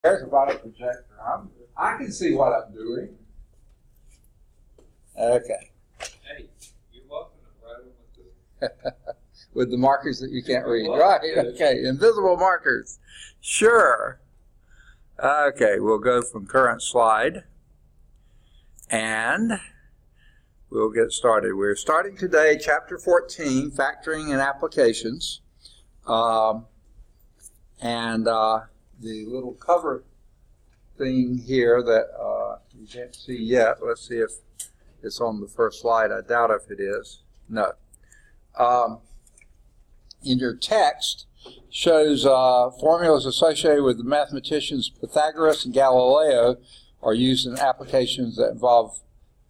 There's about a projector. I can see what I'm doing. Okay. Hey, you're welcome to write them with With the markers that you can't read. Right, okay. Invisible markers. Sure. Okay, we'll go from current slide. And we'll get started. We're starting today, Chapter 14, Factoring and Applications. The little cover thing here that you can't see yet. Let's see if it's on the first slide. I doubt if it is. No. In your text shows formulas associated with the mathematicians Pythagoras and Galileo are used in applications that involve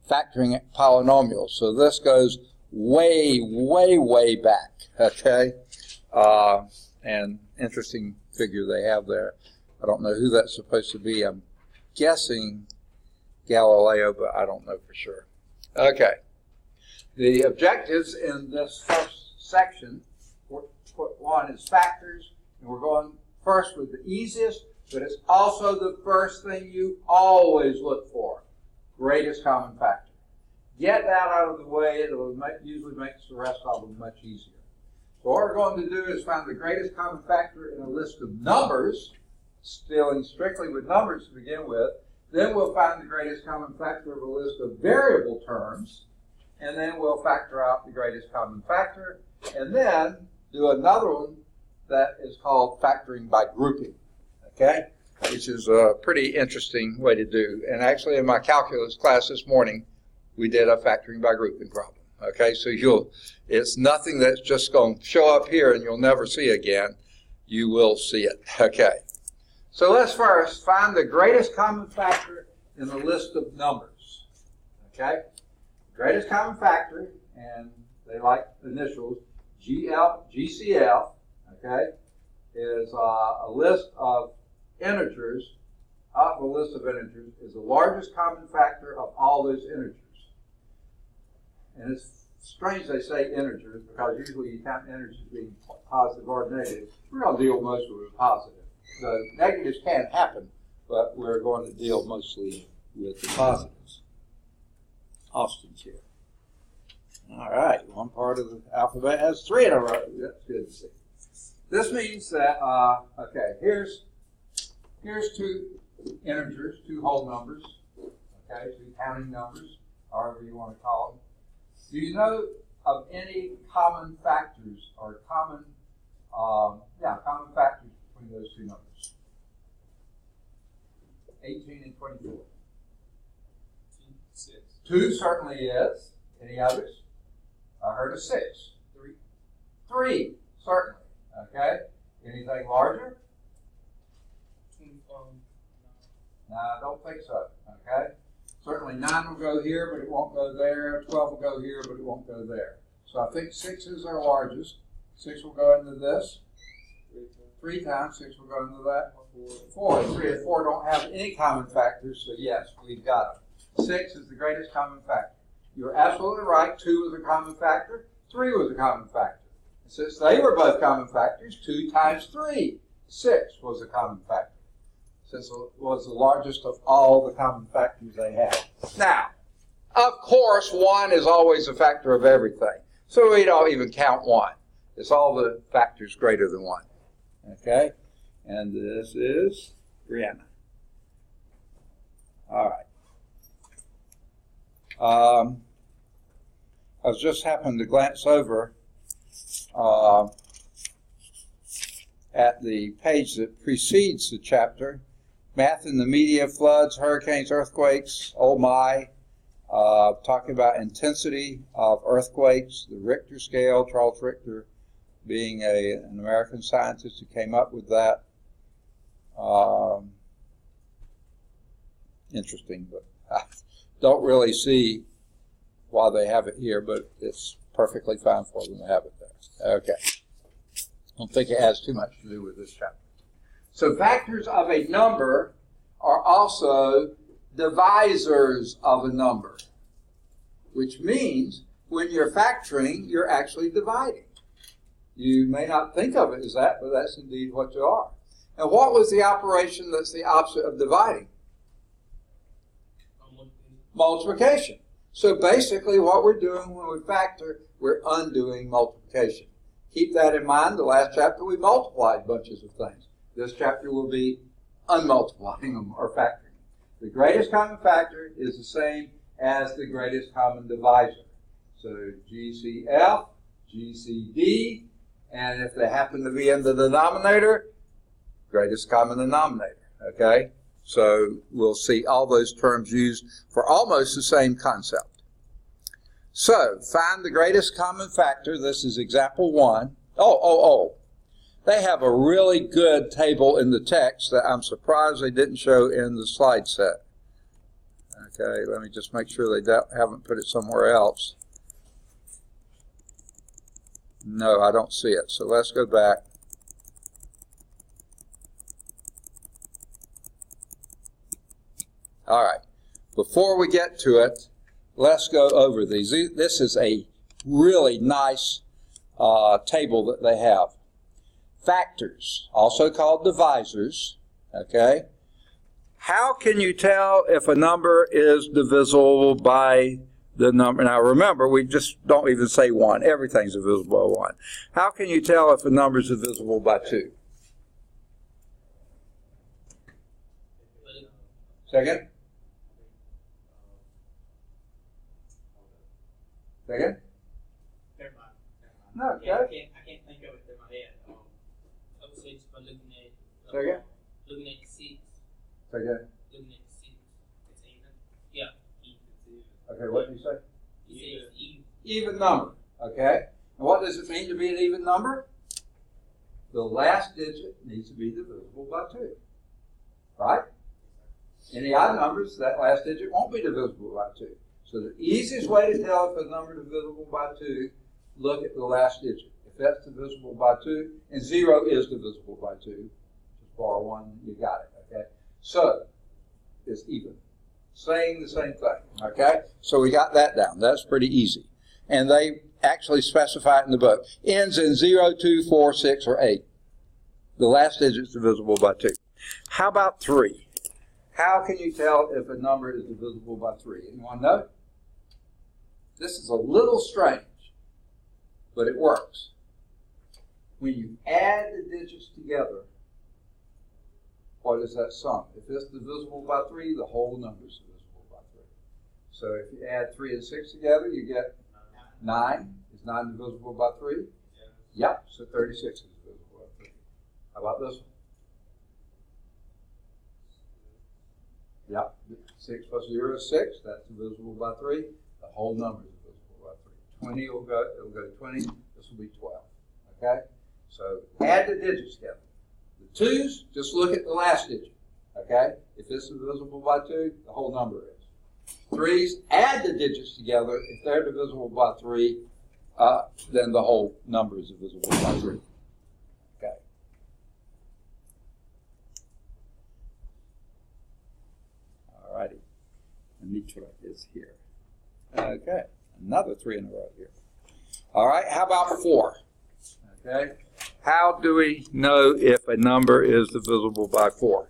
factoring polynomials. So this goes way, way, way back. Okay? And interesting figure they have there. I don't know who that's supposed to be. I'm guessing Galileo, but I don't know for sure. Okay. The objectives in this first section, one is factors, and we're going first with the easiest, but it's also the first thing you always look for, greatest common factor. Get that out of the way. It usually makes the rest of them much easier. So what we're going to do is find the greatest common factor in a list of numbers, dealing strictly with numbers to begin with. Then we'll find the greatest common factor of a list of variable terms. And then we'll factor out the greatest common factor. And then do another one that is called factoring by grouping. Okay? Which is a pretty interesting way to do. And actually in my calculus class this morning, we did a factoring by grouping problem. Okay, so it's nothing that's just going to show up here and you'll never see again. You will see it. Okay, so let's first find the greatest common factor in the list of numbers. Okay, greatest common factor, and they like initials, GCF, okay, is a list of integers. Of a list of integers is the largest common factor of all those integers. And it's strange they say integers because usually you count integers being positive or negative. We're going to deal mostly with positive. The negatives can happen, but we're going to deal mostly with the positives. Austin's here. All right, one part of the alphabet has 3 in a row. That's good to see. This means that, okay, here's 2 integers, 2 whole numbers, okay, 2 counting numbers, however you want to call them. Do you know of any common factors or common factors between those 2 numbers? 18 and 24. 6. 2 certainly is. Any others? I heard of 6. 3. 3, certainly. Okay. Anything larger? 24. No, I don't think so. Okay. Certainly 9 will go here, but it won't go there. 12 will go here, but it won't go there. So I think 6 is our largest. 6 will go into this. 3 times 6 will go into that. 4. 3 and 4 don't have any common factors, so yes, we've got them. 6 is the greatest common factor. You're absolutely right. 2 was a common factor. 3 was a common factor. Since they were both common factors, 2 times 3, 6 was a common factor. Since it was the largest of all the common factors they had. Now, of course, 1 is always a factor of everything. So we don't even count 1. It's all the factors greater than 1. Okay? And this is Brianna. All right. I was just happened to glance over at the page that precedes the chapter. Math in the media, floods, hurricanes, earthquakes, oh my, talking about intensity of earthquakes, the Richter scale, Charles Richter being an American scientist who came up with that. Interesting, but I don't really see why they have it here, but it's perfectly fine for them to have it there. Okay. I don't think it has too much to do with this chapter. So factors of a number are also divisors of a number, which means when you're factoring, you're actually dividing. You may not think of it as that, but that's indeed what you are. And what was the operation that's the opposite of dividing? Multiplication. So basically what we're doing when we factor, we're undoing multiplication. Keep that in mind. The last chapter we multiplied bunches of things. This chapter will be unmultiplying them or factoring. The greatest common factor is the same as the greatest common divisor. So GCF, GCD, and if they happen to be in the denominator, greatest common denominator, okay? So we'll see all those terms used for almost the same concept. So, find the greatest common factor. This is example 1. They have a really good table in the text that I'm surprised they didn't show in the slide set. Okay, let me just make sure they haven't put it somewhere else. No, I don't see it. So let's go back. All right. Before we get to it, let's go over these. This is a really nice table that they have. Factors, also called divisors, okay? How can you tell if a number is divisible by the number? Now remember, we just don't even say 1. Everything's divisible by 1. How can you tell if a number is divisible by 2? Second? Second? Never mind. No, okay. I can't think of it in my head. I would say just by looking at Second? Looking at the seats. Second. Looking at the seats. It's even. Yeah. Even. Okay, what did you say? You say it's even. Even number, okay? And what does it mean to be an even number? The last digit needs to be divisible by 2, right? Any odd numbers, that last digit won't be divisible by 2. So the easiest way to tell if a number is divisible by 2, look at the last digit. If that's divisible by 2, and 0 is divisible by 2, just borrow 1, you got it, okay? So, it's even. Saying the same thing, okay? So we got that down. That's pretty easy. And they actually specify it in the book. Ends in 0, 2, 4, 6, or 8. The last digit is divisible by 2. How about 3? How can you tell if a number is divisible by 3? Anyone know? This is a little strange, but it works. When you add the digits together, what is that sum? If it's divisible by 3, the whole number is divisible by 3. So if you add 3 and 6 together, you get 9. Is 9 divisible by 3? Yep, so 36 is divisible by 3. How about this one? Yep, 6 plus 0 is 6. That's divisible by 3. The whole number is divisible by 3. 20 it'll go to 20. This will be 12. Okay? So add the digits together. The 2's, just look at the last digit. Okay? If this is divisible by 2, the whole number is. 3's, add the digits together. If they're divisible by 3, then the whole number is divisible by 3. Okay. All righty. And Mitra is here. Okay. Another 3 in a row here. All right. How about 4? Okay. How do we know if a number is divisible by 4?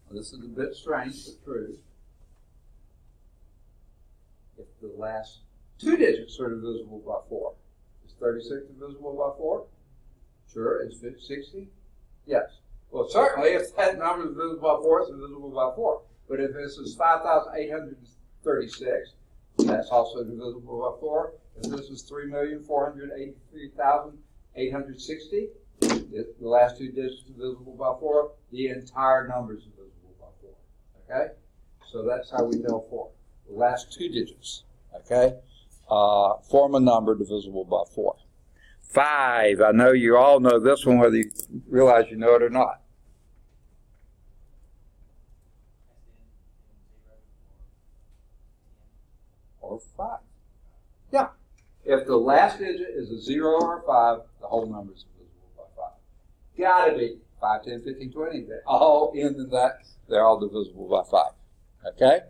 Well, this is a bit strange, but true. If the last 2 digits are divisible by 4, is 36 divisible by 4? Sure. Is 60? Yes. Well, certainly, if that number is divisible by 4, it's divisible by 4. But if this is 5,836, that's also divisible by 4. If this is 3,483,860, the last 2 digits are divisible by 4, the entire number is divisible by 4. Okay? So that's how we tell 4. The last 2 digits, okay, form a number divisible by 4. 5, I know you all know this one, whether you realize you know it or not. Or 5. Yeah. If the last digit is a 0 or a 5, the whole number is divisible by 5. Gotta be 5, 10, 15, 20. They're all in that. They're all divisible by 5. Okay?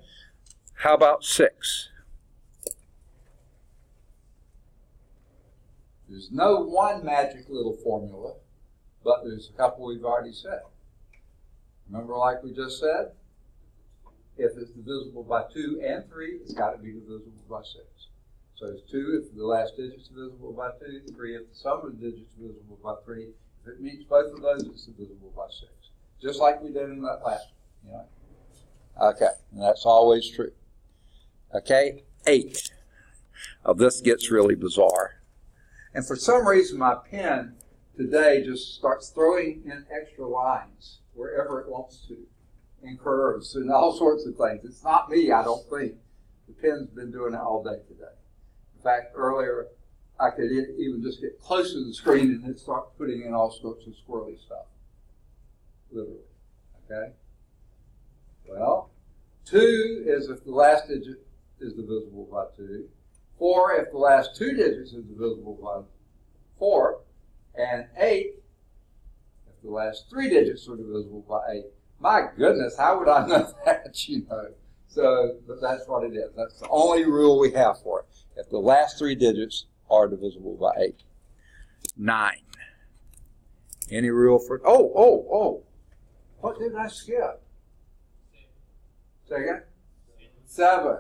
How about 6? There's no one magic little formula, but there's a couple we've already said. Remember, like we just said, if it's divisible by 2 and 3, it's got to be divisible by 6. So it's 2 if the last digit's divisible by 2, 3 if the sum of the digits is divisible by 3. If it meets both of those, it's divisible by 6. Just like we did in that last one. You know? Okay, and that's always true. Okay, 8. Oh, this gets really bizarre. And for some reason, my pen today just starts throwing in extra lines wherever it wants to, and curves and all sorts of things. It's not me, I don't think. The pen's been doing it all day today. In fact, earlier, I could even just get close to the screen and it'd start putting in all sorts of squirrely stuff. Literally. Okay? Well, 2 is if the last digit is divisible by 2. 4 if the last 2 digits is divisible by 4. And 8 if the last 3 digits are divisible by 8. My goodness, how would I know that, you know? So, but that's what it is. That's the only rule we have for it. If the last 3 digits are divisible by 8. 9. Any rule for, oh. What did I skip? Say again? 7.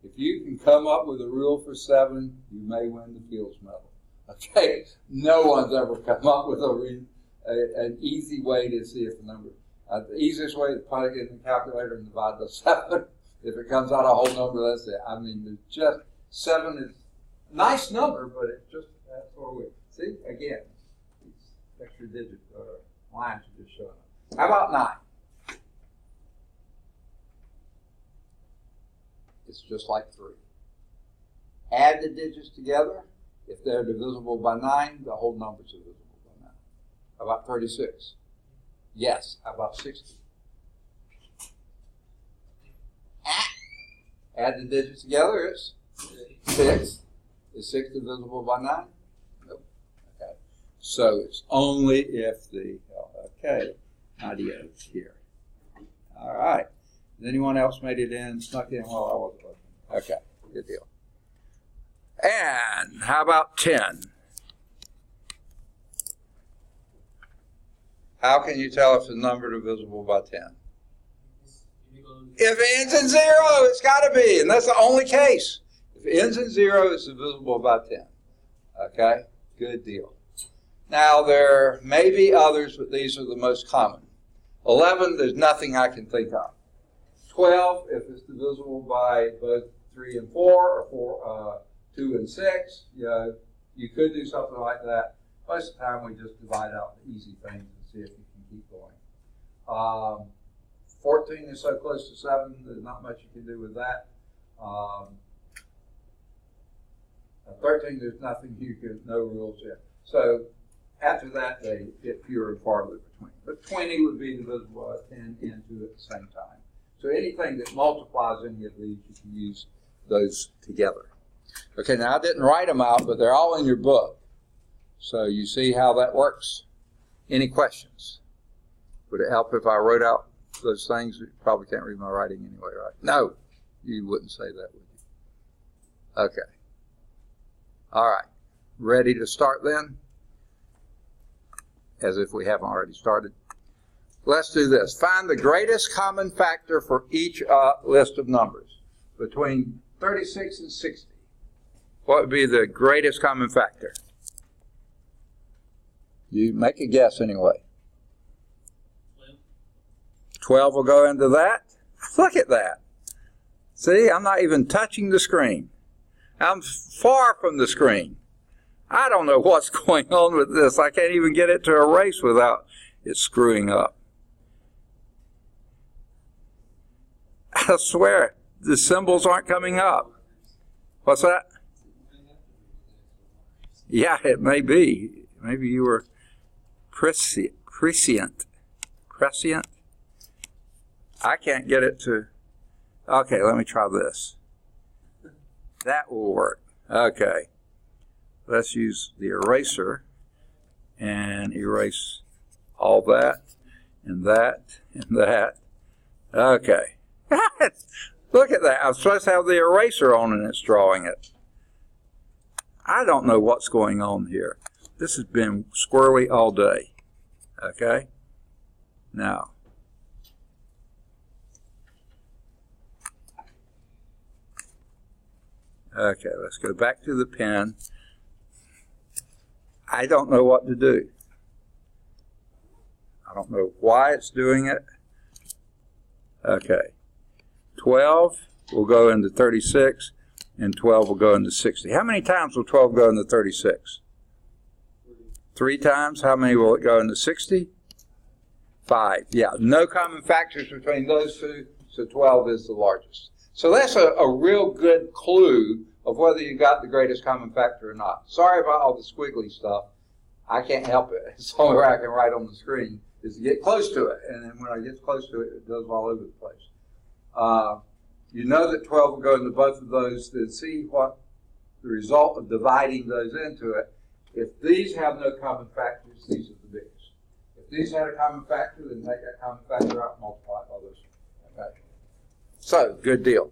If you can come up with a rule for 7, you may win the Fields Medal. Okay? No one's ever come up with an easy way to see if the number. The easiest way to put it in the calculator and divide by 7. If it comes out a whole number, that's it. I mean, there's just 7 is a nice number, but it's just that's what we see again. These extra digit lines are just showing up. How about 9? It's just like 3. Add the digits together. If they're divisible by 9, the whole number's divisible by 9. How about 36? Yes. How about 60? Add the digits together, it's 6. Is 6 divisible by 9? Nope. Okay. So it's only if the, okay, ideas here. All right. Has anyone else made it in, snuck in while I wasn't looking? Okay, good deal. And how about 10? How can you tell if the number is divisible by 10? If it ends in 0, it's got to be, and that's the only case. If it ends in 0, it's divisible by 10. Okay? Good deal. Now, there may be others, but these are the most common. 11, there's nothing I can think of. 12, if it's divisible by both 3 and 4, or 2 and 6, you could do something like that. Most of the time, we just divide out the easy things and see if you can keep going. 14 is so close to 7, there's not much you can do with that. 13, there's nothing no rules yet. So after that, they get fewer and farther between. But 20 would be divisible by 10 and 2 at the same time. So anything that multiplies any of these, you can use those together. Okay, now I didn't write them out, but they're all in your book. So you see how that works. Any questions? Would it help if I wrote out those things? You probably can't read my writing anyway, right? No, you wouldn't say that, would you? Okay. All right. Ready to start then? As if we haven't already started. Let's do this. Find the greatest common factor for each list of numbers between 36 and 60. What would be the greatest common factor? You make a guess anyway. 12 will go into that. Look at that. See, I'm not even touching the screen. I'm far from the screen. I don't know what's going on with this. I can't even get it to erase without it screwing up. I swear, the symbols aren't coming up. What's that? Yeah, it may be. Maybe you were prescient. Prescient? I can't get it to... Okay, let me try this. That will work. Okay. Let's use the eraser and erase all that and that and that. Okay. Look at that. I'm supposed to have the eraser on and it's drawing it. I don't know what's going on here. This has been squirrely all day. Okay? Now, okay, let's go back to the pen. I don't know what to do. I don't know why it's doing it. Okay. 12 will go into 36, and 12 will go into 60. How many times will 12 go into 36? 3 times. How many will it go into 60? 5. Yeah, no common factors between those two, so 12 is the largest. So that's a real good clue of whether you got the greatest common factor or not. Sorry about all the squiggly stuff. I can't help it. It's the only way I can write on the screen is to get close to it. And then when I get close to it, it goes all over the place. You know that 12 will go into both of those. To see what the result of dividing those into it. If these have no common factors, these are the biggest. If these had a common factor, then take that common factor out and multiply it by those. Okay. So, good deal.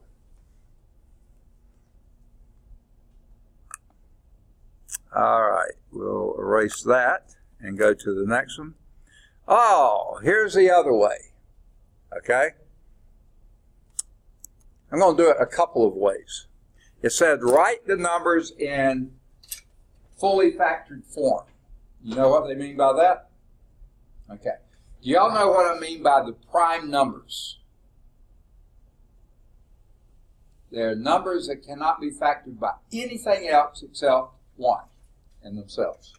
All right, we'll erase that and go to the next one. Oh, here's the other way. Okay? I'm going to do it a couple of ways. It said write the numbers in fully factored form. You know what they mean by that? Okay. Do y'all know what I mean by the prime numbers? They're numbers that cannot be factored by anything else except 1 in themselves.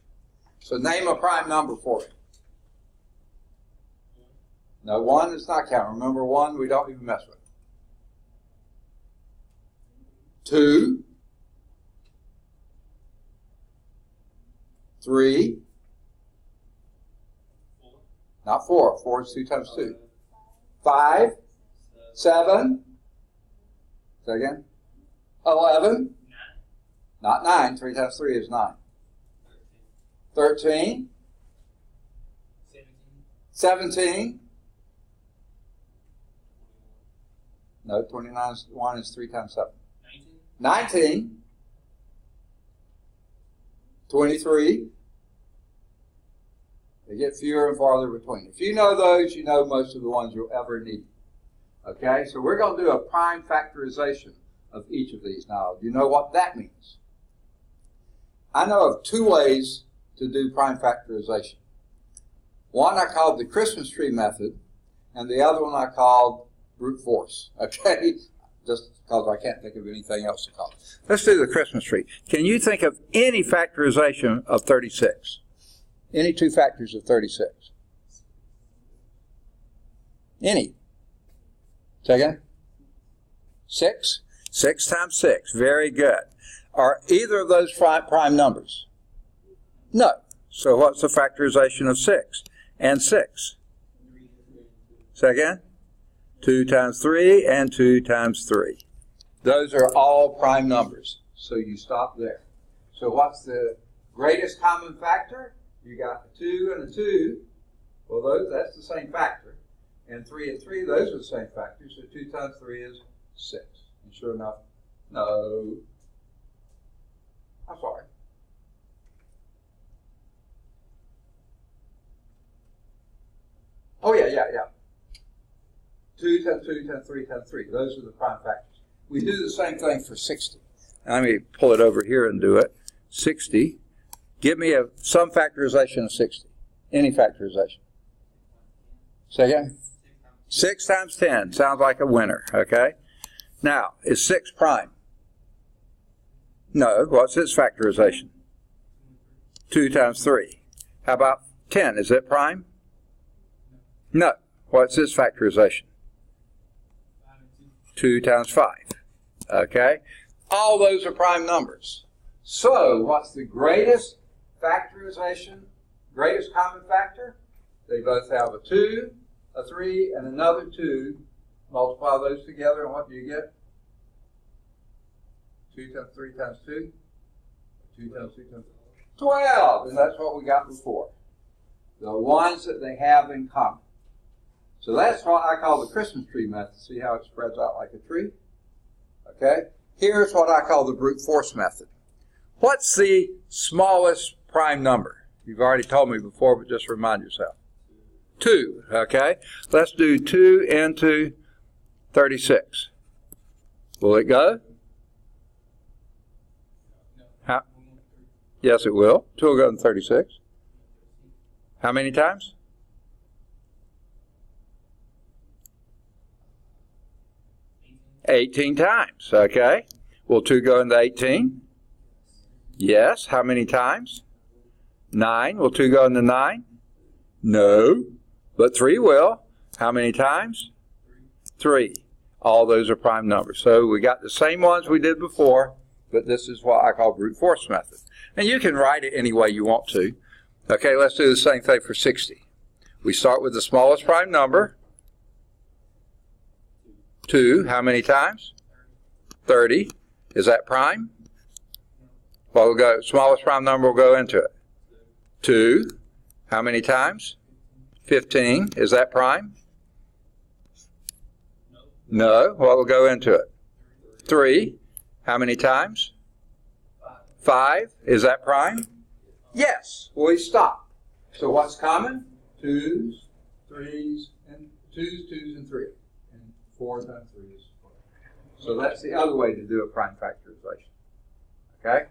So name a prime number for it. No, 1 is not counted. Remember, 1 we don't even mess with. 2, 3, not 4. 4 is 2 times 2. 5, 7, say again, 11, not 9. 3 times 3 is 9. 13, 17, no, 29 is 1 is 3 times 7. 19, 23. They get fewer and farther between. If you know those, you know most of the ones you'll ever need. Okay, so we're going to do a prime factorization of each of these. Now, do you know what that means? I know of 2 ways to do prime factorization. One I called the Christmas tree method, and the other one I called brute force. Okay? Just because I can't think of anything else to call it. Let's do the Christmas tree. Can you think of any factorization of 36? Any 2 factors of 36? Any? Say again? 6? 6 times 6. Very good. Are either of those prime numbers? No. So what's the factorization of 6? And 6? Say again? 2 times 3 and 2 times 3. Those are all prime numbers. So you stop there. So what's the greatest common factor? You got a 2 and a 2. Well, that's the same factor. And 3 and 3, those are the same factors. So 2 times 3 is 6. And sure enough, no. I'm sorry. Oh, yeah. 2 times 2 times 3 times 3. Those are the prime factors. We do the same thing for 60. Let me pull it over here and do it. 60. Give me some factorization of 60. Any factorization. Say again? 6 times 10. Sounds like a winner, okay? Now, is 6 prime? No. What's its factorization? 2 times 3. How about 10? Is it prime? No. What's its factorization? 2 times 5. Okay? All those are prime numbers. So, what's the greatest factorization, greatest common factor? They both have a 2, a 3, and another 2. Multiply those together, and what do you get? 2 times 3 times 2? 2 times 2 times 12. And that's what we got before. The ones that they have in common. So that's what I call the Christmas tree method. See how it spreads out like a tree? Okay? Here's what I call the brute force method. What's the smallest prime number? You've already told me before, but just remind yourself. 2, okay? Let's do 2 into 36. Will it go? How? Yes, it will. 2 will go in 36. How many times? 18 times, okay? Will 2 go into 18? Yes. How many times? 9. Will 2 go into 9? No. But 3 will. How many times? 3. All those are prime numbers. So we got the same ones we did before, but this is what I call brute force method. And you can write it any way you want to. Okay, let's do the same thing for 60. We start with the smallest prime number. 2. How many times? 30. Is that prime? Well, we'll go, smallest prime number will go into it. 2. How many times? 15. Is that prime? No. What will go into it? 3. How many times? 5. Is that prime? Yes. We stop. So what's common? 2s, 3s, and 2s, 2s, and 3. And 4 times 3 is 4. So that's the other way to do a prime factorization. Okay?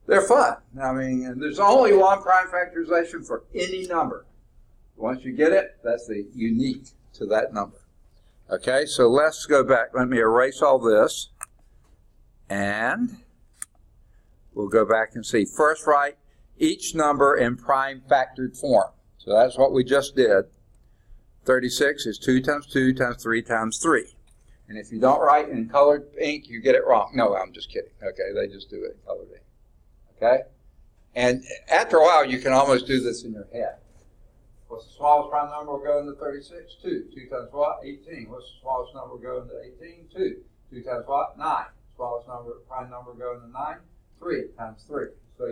They're fun. I mean, and there's only one prime factorization for any number. Once you get it, that's the unique to that number. Okay, so let's go back. Let me erase all this. And we'll go back and see. First, write each number in prime factored form. So that's what we just did. 36 is 2 times 2 times 3 times 3. And if you don't write in colored ink, you get it wrong. No, I'm just kidding. Okay, they just do it in colored ink. Okay? And after a while, you can almost do this in your head. What's the smallest prime number will go into 36? 2. 2 times what? 18. What's the smallest number will go into 18? 2. 2 times what? 9. Smallest prime number will go into 9? 3 times 3. So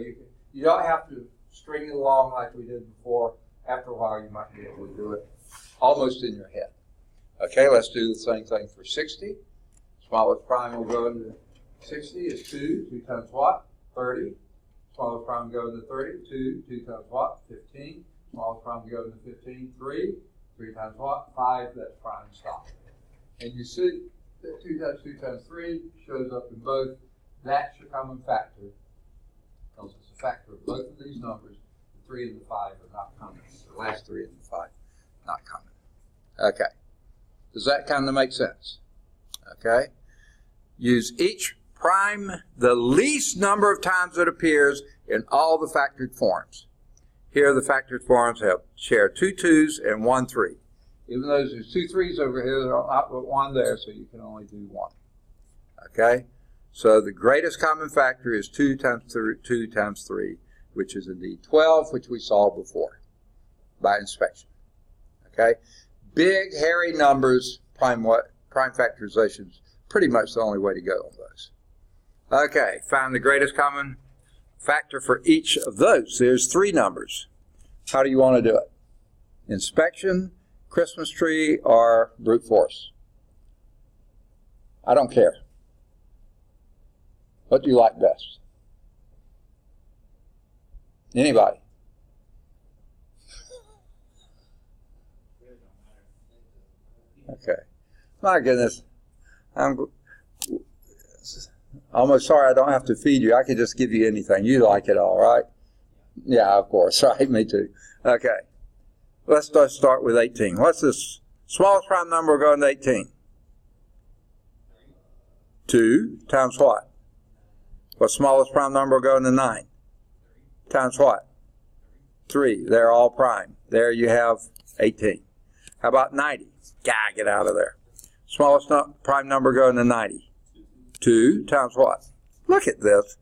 you don't have to string it along like we did before. After a while, you might be able to do it almost in your head. Okay, let's do the same thing for 60. Smallest prime will go into 60 is 2. 2 times what? 30. Smallest prime will go into 30. 2. 2 times what? 15. Smallest prime will go into 15. 3. 3 times what? 5. That's prime stop. And you see that 2 times 2 times 3 shows up in both. That's your common factor. Because it's a factor of both of these numbers. The 3 and the 5 are not common. The last 3 and the 5, not common. Okay. Does that kind of make sense? Okay. Use each prime the least number of times it appears in all the factored forms. Here the factored forms share 2 2s and 1 3. Even though there's 2 3s over here, there are not but 1 there, so you can only do 1. Okay? So the greatest common factor is 2 times 2 times 3, which is indeed 12, which we saw before by inspection. Okay? Big, hairy numbers, prime factorization is pretty much the only way to go on those. Okay, find the greatest common factor for each of those. There's 3 numbers. How do you want to do it? Inspection, Christmas tree, or brute force? I don't care. What do you like best? Anybody? Okay. My goodness. I'm almost sorry I don't have to feed you. I could just give you anything. You like it all, right? Yeah, of course. Right, me too. Okay. Let's just start with 18. What's the smallest prime number going to 18? 2 times what? What's the smallest prime number going to 9? Times what? 3. They're all prime. There you have 18. How about 90? Get out of there. Smallest prime number going to 90. 2 times what? Look at this.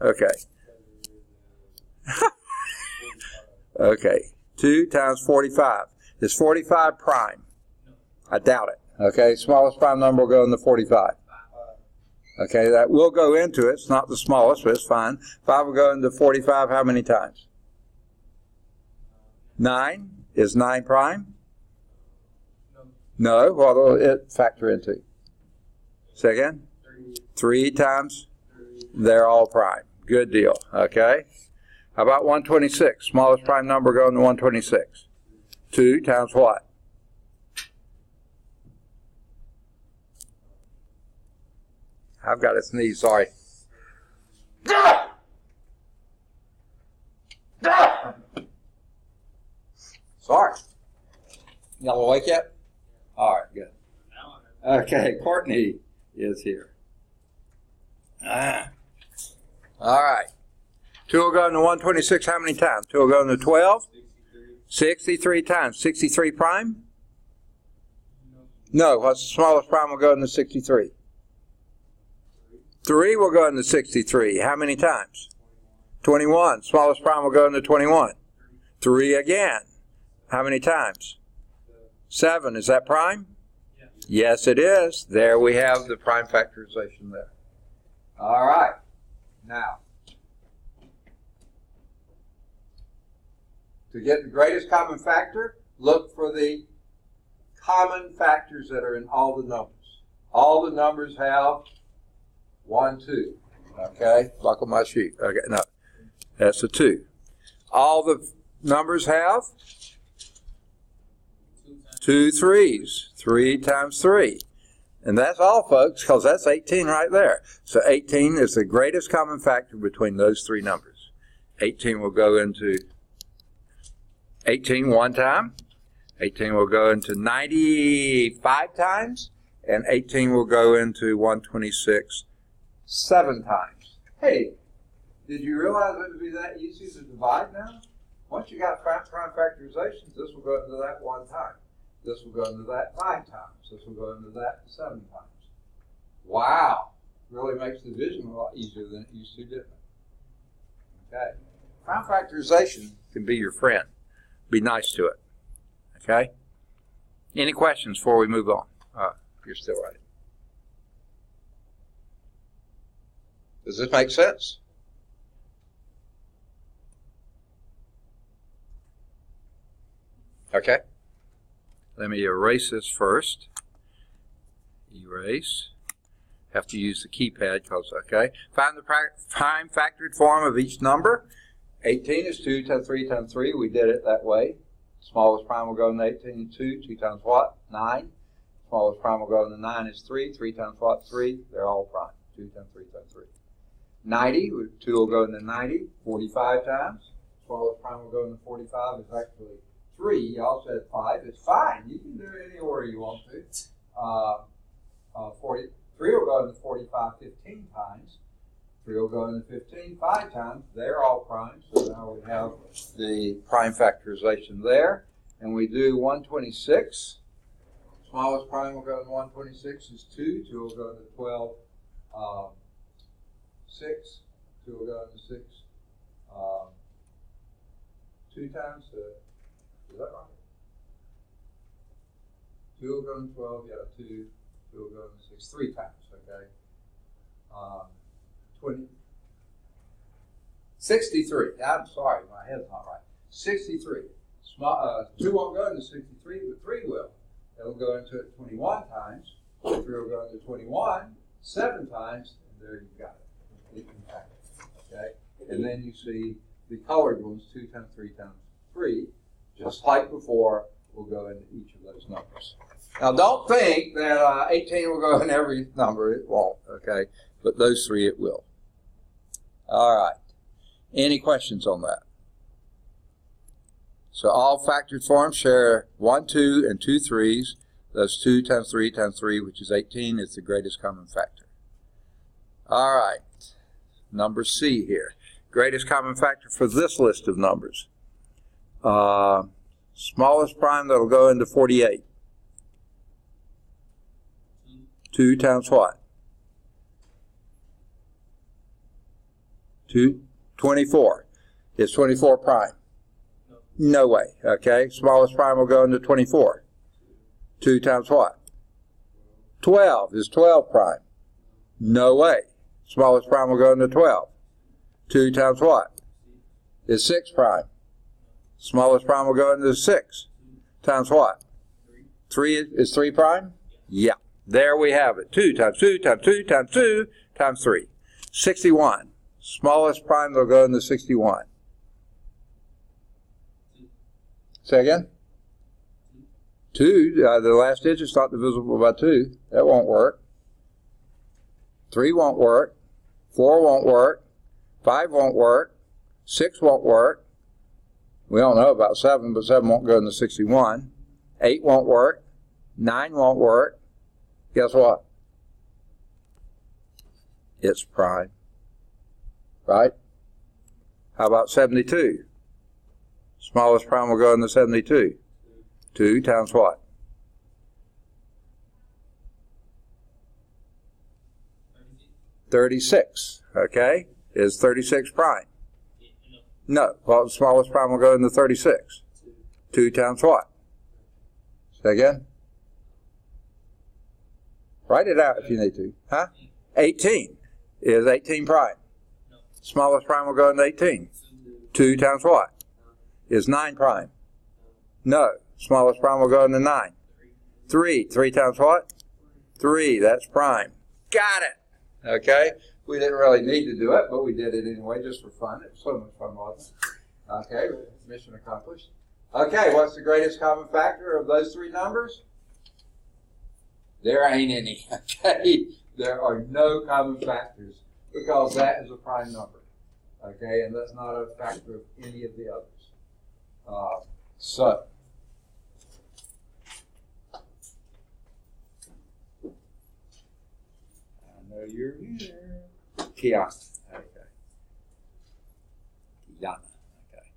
Okay. Okay. 2 times 45. Is 45 prime? I doubt it. Okay. Smallest prime number will go into 45. Okay. That will go into it. It's not the smallest, but it's fine. 5 will go into 45 how many times? 9. Is 9 prime? No. What will it factor into? Say again? 3 times? They're all prime. Good deal. Okay. How about 126? Smallest prime number going to 126. 2 times what? I've got to sneeze, sorry. Sorry. Y'all awake yet? All right, good. Okay, Courtney is here. All right. 2 will go into 126 how many times? 2 will go into 12? 63 times. 63 prime? No. What's the smallest prime will go into 63? 3 will go into 63. How many times? 21. Smallest prime will go into 21. 3 again. How many times? 7. Is that prime? Yes, it is. There we have the prime factorization there. All right. Now, to get the greatest common factor, look for the common factors that are in all the numbers. All the numbers have 1, 2. Okay? Buckle my shoe. Okay, no. That's a 2. All the numbers have 2 3s. 3 times 3. And that's all, folks, because that's 18 right there. So 18 is the greatest common factor between those 3 numbers. 18 will go into 18 one time. 18 will go into 95 times. And 18 will go into 126 7 times. Hey, did you realize it would be that easy to divide now? Once you got prime factorizations, this will go into that 1 time. This will go into that 5 times. This will go into that 7 times. Wow. Really makes division a lot easier than it used to, didn't it? Okay. Prime factorization can be your friend. Be nice to it. Okay? Any questions before we move on? If you're still writing. Does this make sense? Okay. Let me erase this first. Erase. Have to use the keypad because, okay. Find the prime factored form of each number. 18 is 2 times 3 times 3. We did it that way. Smallest prime will go into 18 is 2. 2 times what? 9. Smallest prime will go into 9 is 3. 3 times what? 3. They're all prime. 2 times 3 times 3. 90. 2 will go into 90. 45 times. Smallest prime will go into 45 is actually 3. Y'all said 5. It's fine. You can do it any order you want to. 3 will go into 45 15 times. 3 will go into 15 5 times. They're all prime. So now we have the prime factorization there. And we do 126. Smallest prime will go into 126 is 2. 2 will go into 12 6. 2 will go into 6 2 times. Is that right? 2 will go into 12, yeah, 2 will go into 6, 3 times, okay? 63, I'm sorry, my head's not right. 63, 2 won't go into 63, but 3 will. It'll go into it 21 times, 3 will go into 21, 7 times, and there you've got it. Okay? And then you see the colored ones, 2 times 3 times 3, just like before, will go into each of those numbers. Now, don't think that 18 will go in every number. It won't, okay? But those 3, it will. All right. Any questions on that? So all factored forms share 1, 2, and 2 3s. Those 2 times 3 times 3, which is 18, is the greatest common factor. All right. Number C here. Greatest common factor for this list of numbers. Smallest prime that'll go into 48. 2 times what? 2? 24. Is 24 prime? No way. Okay. Smallest prime will go into 24. 2 times what? 12. Is 12 prime? No way. Smallest prime will go into 12. 2 times what? Is 6 prime? Smallest prime will go into 6. Times what? 3 is 3 prime? Yeah. There we have it. 2 times 2 times 2 times 2 times 3. 61. Smallest prime will go into 61. Say again? 2, the last digit's not divisible by 2. That won't work. 3 won't work. 4 won't work. 5 won't work. 6 won't work. We don't know about 7, but 7 won't go in the 61. 8 won't work. 9 won't work. Guess what? It's prime. Right? How about 72? Smallest prime will go in the 72. 2 times what? 36. Okay? Is 36 prime? No. Well, the smallest prime will go in the 36. 2 times what? Say again? Write it out if you need to. Huh? 18. Is 18 prime? Smallest prime will go in 18. 2 times what? Is 9 prime? No. Smallest prime will go into 9. 3. 3 times what? 3. That's prime. Got it. Okay? We didn't really need to do it, but we did it anyway just for fun. It was so much fun, wasn't it? Okay, mission accomplished. Okay, what's the greatest common factor of those 3 numbers? There ain't any. Okay? There are no common factors because that is a prime number. Okay, and that's not a factor of any of the others. So, I know you're here. Kiana. Okay. Kiana. Okay.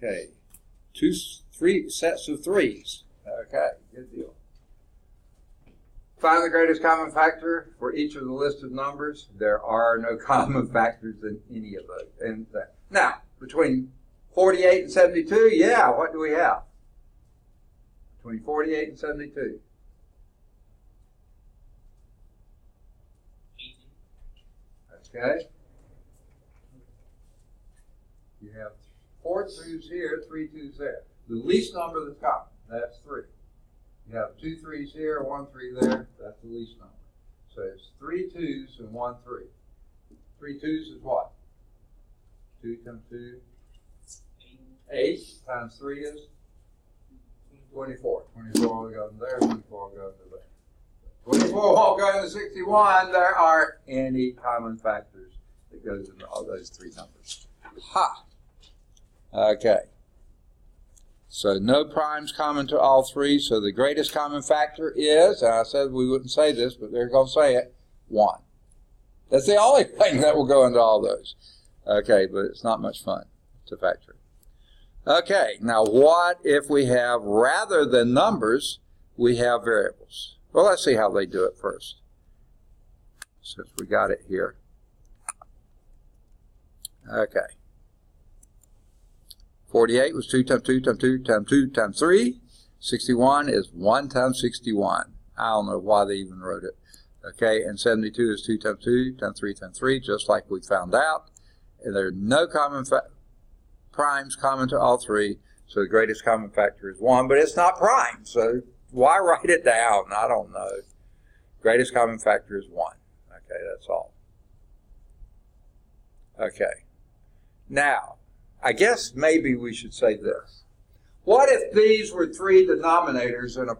Okay. 3 sets of 3s. Okay, good deal. Find the greatest common factor for each of the listed numbers. There are no common factors in any of those. Now, between 48 and 72, yeah, what do we have? Between 48 and 72. Okay? You have 4 2's here, 3 2's there. The least number that's common, that's 3. You have 2 3's here, 1 3 there, that's the least number. So it's 3 2's and 1 3. 3 2's is what? 2 times 2, 8 times 3 is 24. 24 will go in there, 24 will go into there. 24 won't go into 61. There aren't any common factors that goes into all those 3 numbers. Ha! Okay. So no primes common to all 3. So the greatest common factor is, and I said we wouldn't say this, but they're going to say it, 1. That's the only thing that will go into all those. Okay, but it's not much fun to factor. Okay, now what if we have, rather than numbers, we have variables? Well, let's see how they do it first, since we got it here. Okay. 48 was 2 times 2 times 2 times 2 times 3. 61 is 1 times 61. I don't know why they even wrote it. Okay, and 72 is 2 times 2 times 3 times 3, just like we found out. And there are no common primes common to all 3, so the greatest common factor is 1, but it's not prime, so why write it down? I don't know. Greatest common factor is 1. Okay, that's all. Okay. Now, I guess maybe we should say this. What if these were 3 denominators in a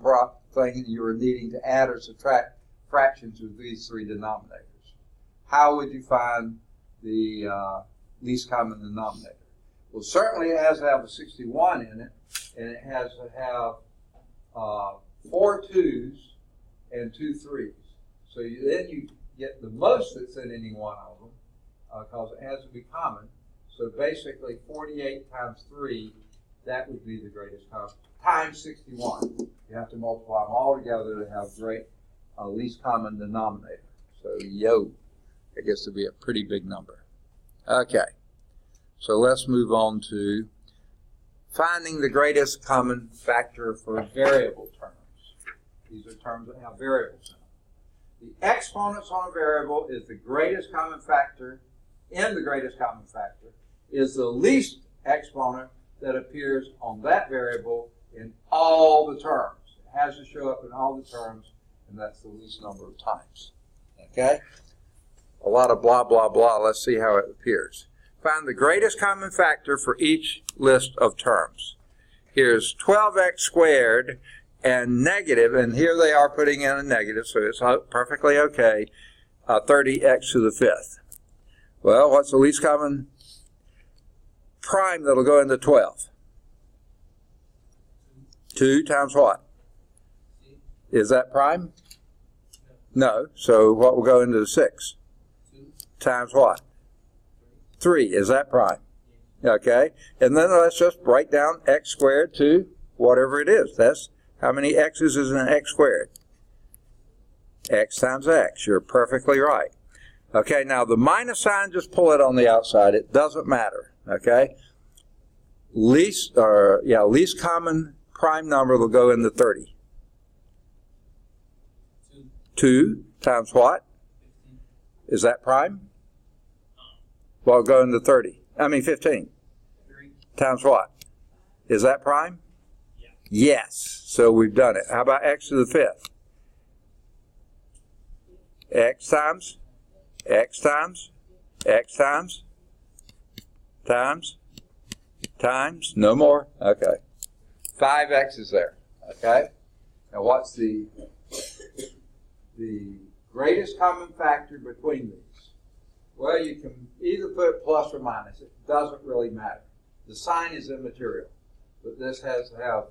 thing you were needing to add or subtract fractions of these 3 denominators? How would you find the least common denominator? Well, certainly it has to have a 61 in it, and it has to have 4 2's and 2 3's. So then you get the most that's in any one of them, because it has to be common. So basically 48 times 3, that would be the greatest common, times 61. You have to multiply them all together to have least common denominator. So that gets to be a pretty big number. Okay, so let's move on to finding the greatest common factor for variable terms. These are terms that have variables in them. The exponents on a variable is the greatest common factor, the greatest common factor is the least exponent that appears on that variable in all the terms. It has to show up in all the terms, and that's the least number of times. Okay? A lot of blah, blah, blah. Let's see how it appears. Find the greatest common factor for each list of terms. here's 12x squared and negative, and here they are putting in a negative, so it's perfectly okay, 30x to the fifth. Well, what's the least common prime that'll go into 12? 2 times what? Is that prime? No. So what will go into the 6? Times what? 3. Is that prime? Okay. And then let's just write down x squared to whatever it is. That's how many x's is in x squared? X times x. You're perfectly right. Okay, now the minus sign, just pull it on the outside. It doesn't matter. Okay? Least common prime number will go into 30. 2 times what? 15. Is that prime? Well, go into 30. I mean 15. 3. Times what? Is that prime? Yeah. Yes. So we've done it. How about x to the fifth? X times, x times, x times, times, no more. Okay. 5x is there. Okay. Now what's the greatest common factor between these? Well, you can either put plus or minus. It doesn't really matter. The sign is immaterial. But this has to have,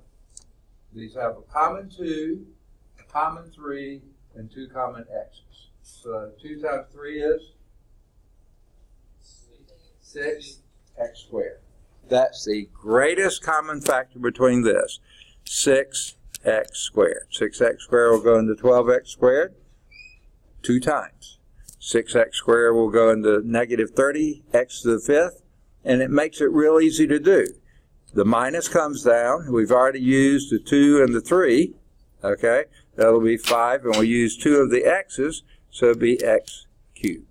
these have a common 2, a common 3, and 2 common x's. So 2 times 3 is 6x squared. That's the greatest common factor between this. 6x squared. 6x squared will go into 12x squared 2 times. 6x squared will go into negative 30x to the fifth, and it makes it real easy to do. The minus comes down. We've already used the 2 and the 3. Okay, that'll be 5, and we'll use 2 of the x's, so it'll be x cubed.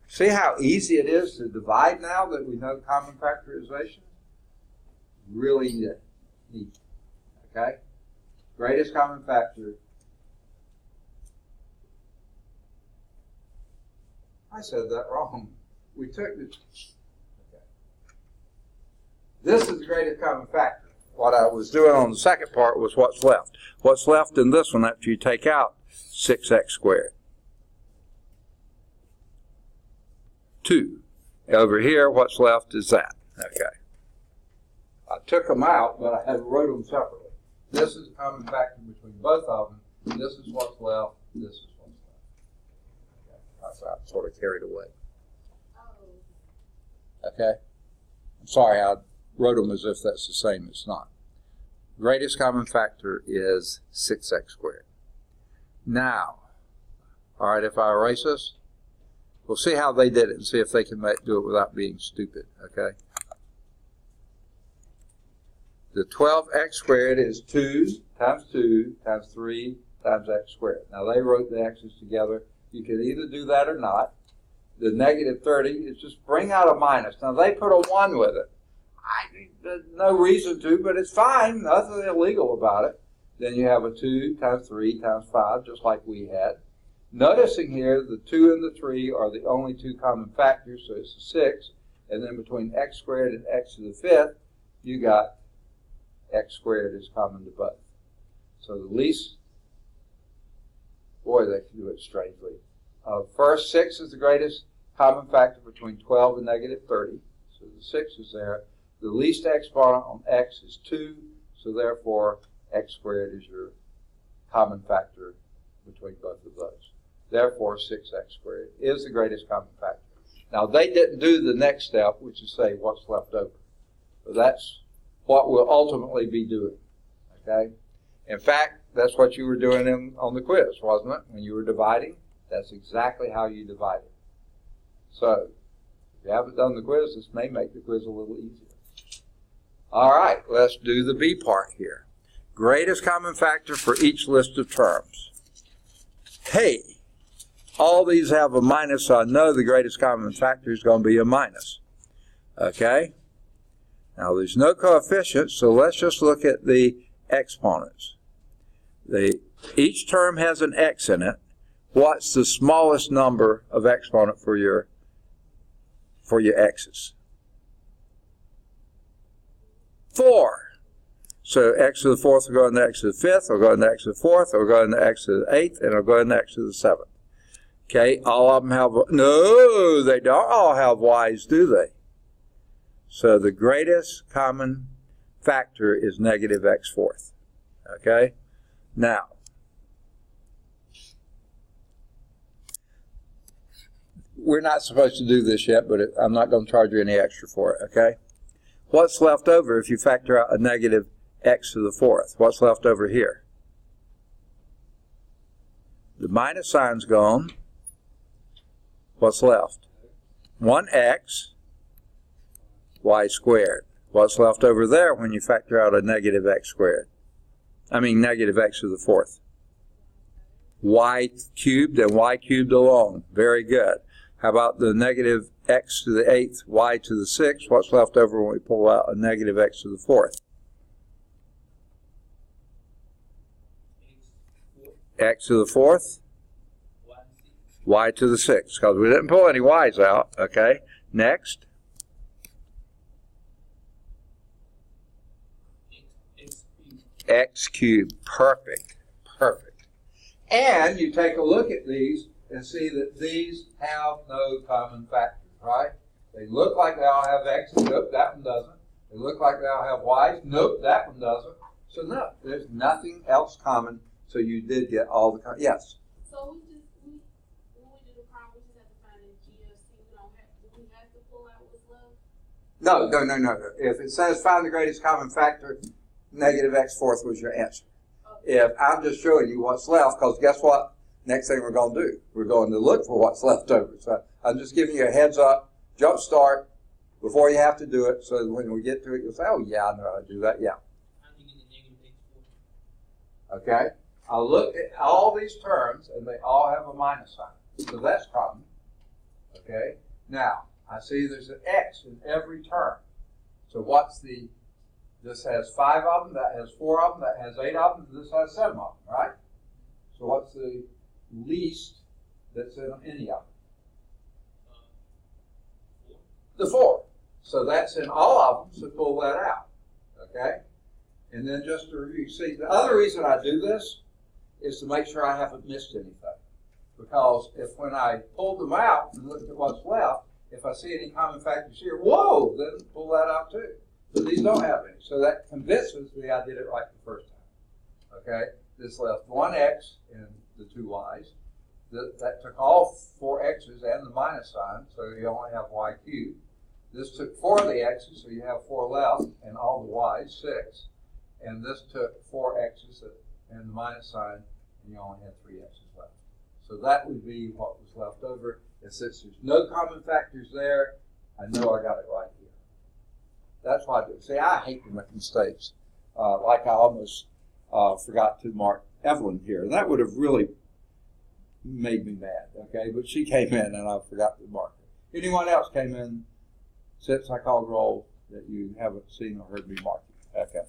See how easy it is to divide now that we know common factorization? Really neat. Okay? Greatest common factor. I said that wrong. We took the... Okay. This is the greatest common factor. What I was doing on the second part was what's left. What's left in this one after you take out 6x squared? 2. Over here, what's left is that. Okay. I took them out, but I had wrote them separately. This is a common factor between both of them. This is what's left. This is what's left. Okay. I sort of carried away. Okay. I'm sorry, I wrote them as if that's the same. It's not. Greatest common factor is 6x squared. Now, all right, if I erase this, we'll see how they did it and see if they can do it without being stupid, okay? The 12x squared is 2 times 3 times x squared. Now, they wrote the x's together. You can either do that or not. The negative 30 is just bring out a minus. Now, they put a 1 with it. There's no reason to, but it's fine. Nothing illegal about it. Then you have a 2 times 3 times 5, just like we had. Noticing here, the 2 and the 3 are the only 2 common factors, so it's a 6. And then between x squared and x to the fifth, you got x squared is common to both. So the least, boy, they can do it strangely. First, 6 is the greatest common factor between 12 and negative 30. So the 6 is there. The least exponent on x is 2, so therefore x squared is your common factor between both of those. Therefore, 6x squared is the greatest common factor. Now, they didn't do the next step, which is say what's left over. So that's what we'll ultimately be doing, okay? In fact, that's what you were doing on the quiz, wasn't it? When you were dividing, that's exactly how you divided. So, if you haven't done the quiz, this may make the quiz a little easier. All right, let's do the B part here. Greatest common factor for each list of terms. Hey, all these have a minus, so I know the greatest common factor is going to be a minus. Okay? Now, there's no coefficient, so let's just look at the exponents. Each term has an x in it. What's the smallest number of exponent for your x's? 4. So x to the fourth will go into x to the fifth, will go into x to the fourth, will go into x to the eighth, and it'll go into x to the seventh. Okay, all of them have, no, they don't all have y's, do they? So the greatest common factor is negative x fourth. Okay, now, we're not supposed to do this yet, but I'm not going to charge you any extra for it, okay? What's left over if you factor out a negative x to the fourth? What's left over here? The minus sign's gone. What's left? 1x y squared. What's left over there when you factor out a negative x squared? I mean negative x to the fourth. Y cubed and y cubed alone. Very good. How about the negative x to the eighth, y to the sixth? What's left over when we pull out a negative x to the fourth? X to the fourth, y to the sixth, because we didn't pull any y's out. Okay, next. X cubed. Perfect. Perfect. And you take a look at these and see that these have no common factors, right? They look like they all have x's. Nope, that one doesn't. They look like they all have y's. Nope, that one doesn't. So no, there's nothing else common. So you did get all the common. Yes? So when we do the problem, we just have to find a GFC. Do we have to pull out what's left? No. If it says find the greatest common factor, negative x fourth was your answer. Okay. If I'm just showing you what's left, because guess what? Next thing we're going to do, we're going to look for what's left over. So I'm just giving you a heads up, jump start, before you have to do it, so when we get to it, you'll say, oh yeah, I know how to do that, yeah. Okay? I'll look at all these terms, and they all have a minus sign. So that's common. Okay? Now, I see there's an x in every term. So what's the, this has 5 of them, that has 4 of them, that has 8 of them, this has 7 of them, right? So what's the least that's in any of them? The 4. So that's in all of them, so pull that out. Okay? And then just to review, see, the other reason I do this is to make sure I haven't missed anything. Because if when I pull them out and look at what's left, if I see any common factors here, whoa, then pull that out too. So these don't have any. So that convinces me I did it right the first time. Okay? This left 1x and the 2 y's. That took all 4 x's and the minus sign, so you only have y cubed. This took 4 of the x's, so you have 4 left, and all the y's, 6. And this took 4 x's and the minus sign, and you only had 3 x's left. So that would be what was left over. And since there's no common factors there, I know I got it right here. That's why I do it. See, I hate to make mistakes. Like I almost forgot to mark Evelyn here. And that would have really made me mad, okay? But she came in and I forgot to mark her. Anyone else came in since I called roll that you haven't seen or heard me mark you? Okay.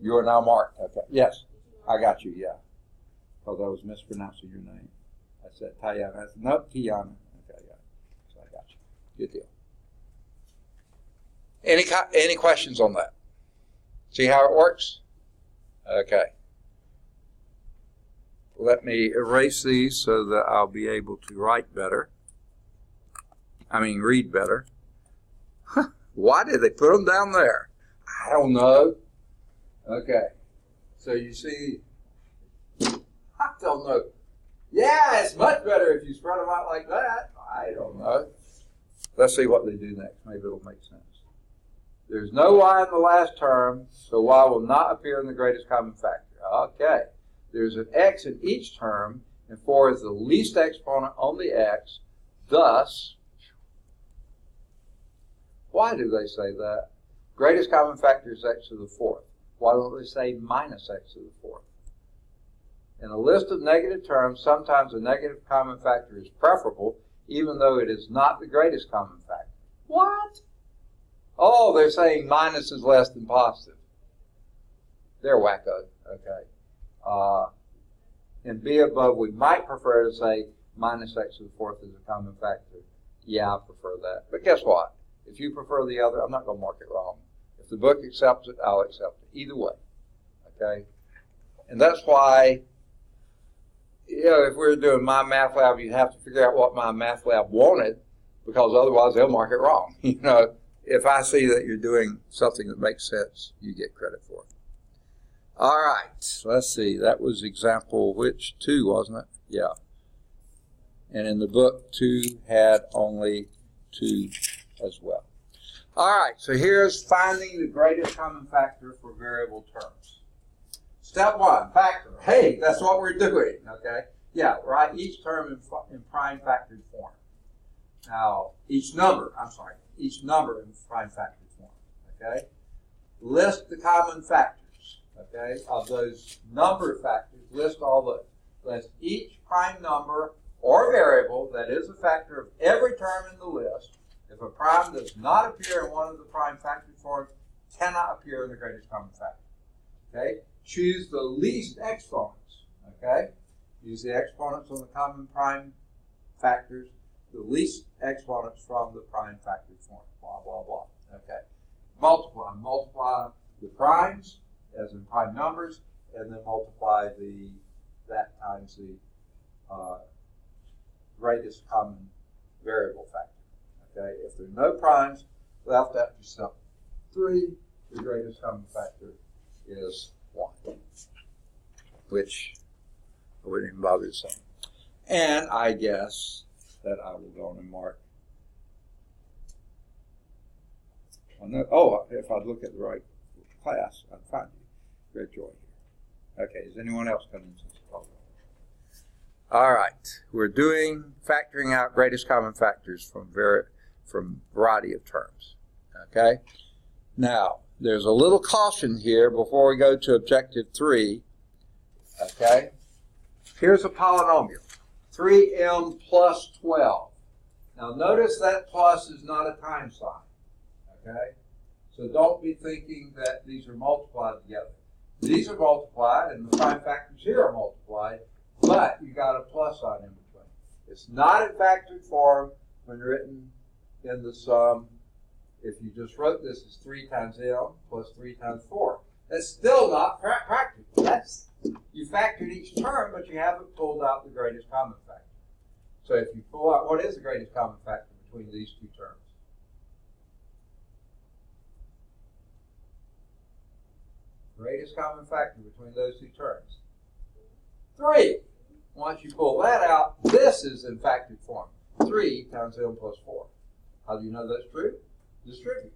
You are now marked. Okay. Yes, I got you, yeah. Because I was mispronouncing your name. I said Tayana. I said, nope, Tiana. Okay, yeah. So I got you. Good deal. Any questions on that? See how it works? Okay. Let me erase these so that I'll be able to write better. Read better. Why did they put them down there? I don't know. Okay. So you see, I don't know. Yeah, it's much better if you spread them out like that. I don't know. Let's see what they do next. Maybe it'll make sense. There's no y in the last term, so y will not appear in the greatest common factor. Okay. There's an x in each term, and 4 is the least exponent on the x. Thus, why do they say that? Greatest common factor is x to the 4th. Why don't they say minus x to the 4th? In a list of negative terms, sometimes a negative common factor is preferable, even though it is not the greatest common factor. What? Oh, they're saying minus is less than positive. They're wacko. Okay. In B above, we might prefer to say minus x to the 4th is a common factor. Yeah, I prefer that. But guess what? If you prefer the other, I'm not going to mark it wrong. If the book accepts it, I'll accept it. Either way. Okay? And that's why, you know, if we were doing My Math Lab, you'd have to figure out what My Math Lab wanted, because otherwise they'll mark it wrong. You know, if I see that you're doing something that makes sense, you get credit for it. All right, let's see. That was example which 2, wasn't it? Yeah. And in the book, 2 had only 2 as well. All right, so here's finding the greatest common factor for variable terms. Step 1, factor. Hey, that's what we're doing, okay? Yeah, write each term in prime factored form. Now, each number in prime factored form, okay? List the common factors, okay, of those number factors. List all those. List each prime number or variable that is a factor of every term in the list. If a prime does not appear in one of the prime factored forms, cannot appear in the greatest common factor. Okay? Choose the least exponents. Okay? Use the exponents on the common prime factors, the least exponents from the prime factored form. Blah, blah, blah. Okay. Multiply. Multiply the primes, as in prime numbers, and then multiply that times the greatest common variable factor. Okay, if there are no primes left after step 3, the greatest common factor is 1, which I wouldn't even bother to say. And I guess that I will go on and mark. Oh, if I look at the right class, I'd find you. Great joy here. Okay, is anyone else coming since the program? All right, we're doing factoring out greatest common factors from variety of terms. Okay, now there's a little caution here before we go to objective 3. Okay, here's a polynomial, 3m plus 12. Now notice that plus is not a time sign. Okay, so don't be thinking that these are multiplied together. These are multiplied, and the prime factors here are multiplied, but you got a plus sign in between. It's not in factored form when written in the sum. If you just wrote this as 3 times m plus 3 times 4, that's still not practical. You factored each term, but you haven't pulled out the greatest common factor. So if you pull out, what is the greatest common factor between these two terms? Greatest common factor between those two terms? 3. Once you pull that out, this is in factored form. 3 times m plus 4. How do you know that's true? Distribute.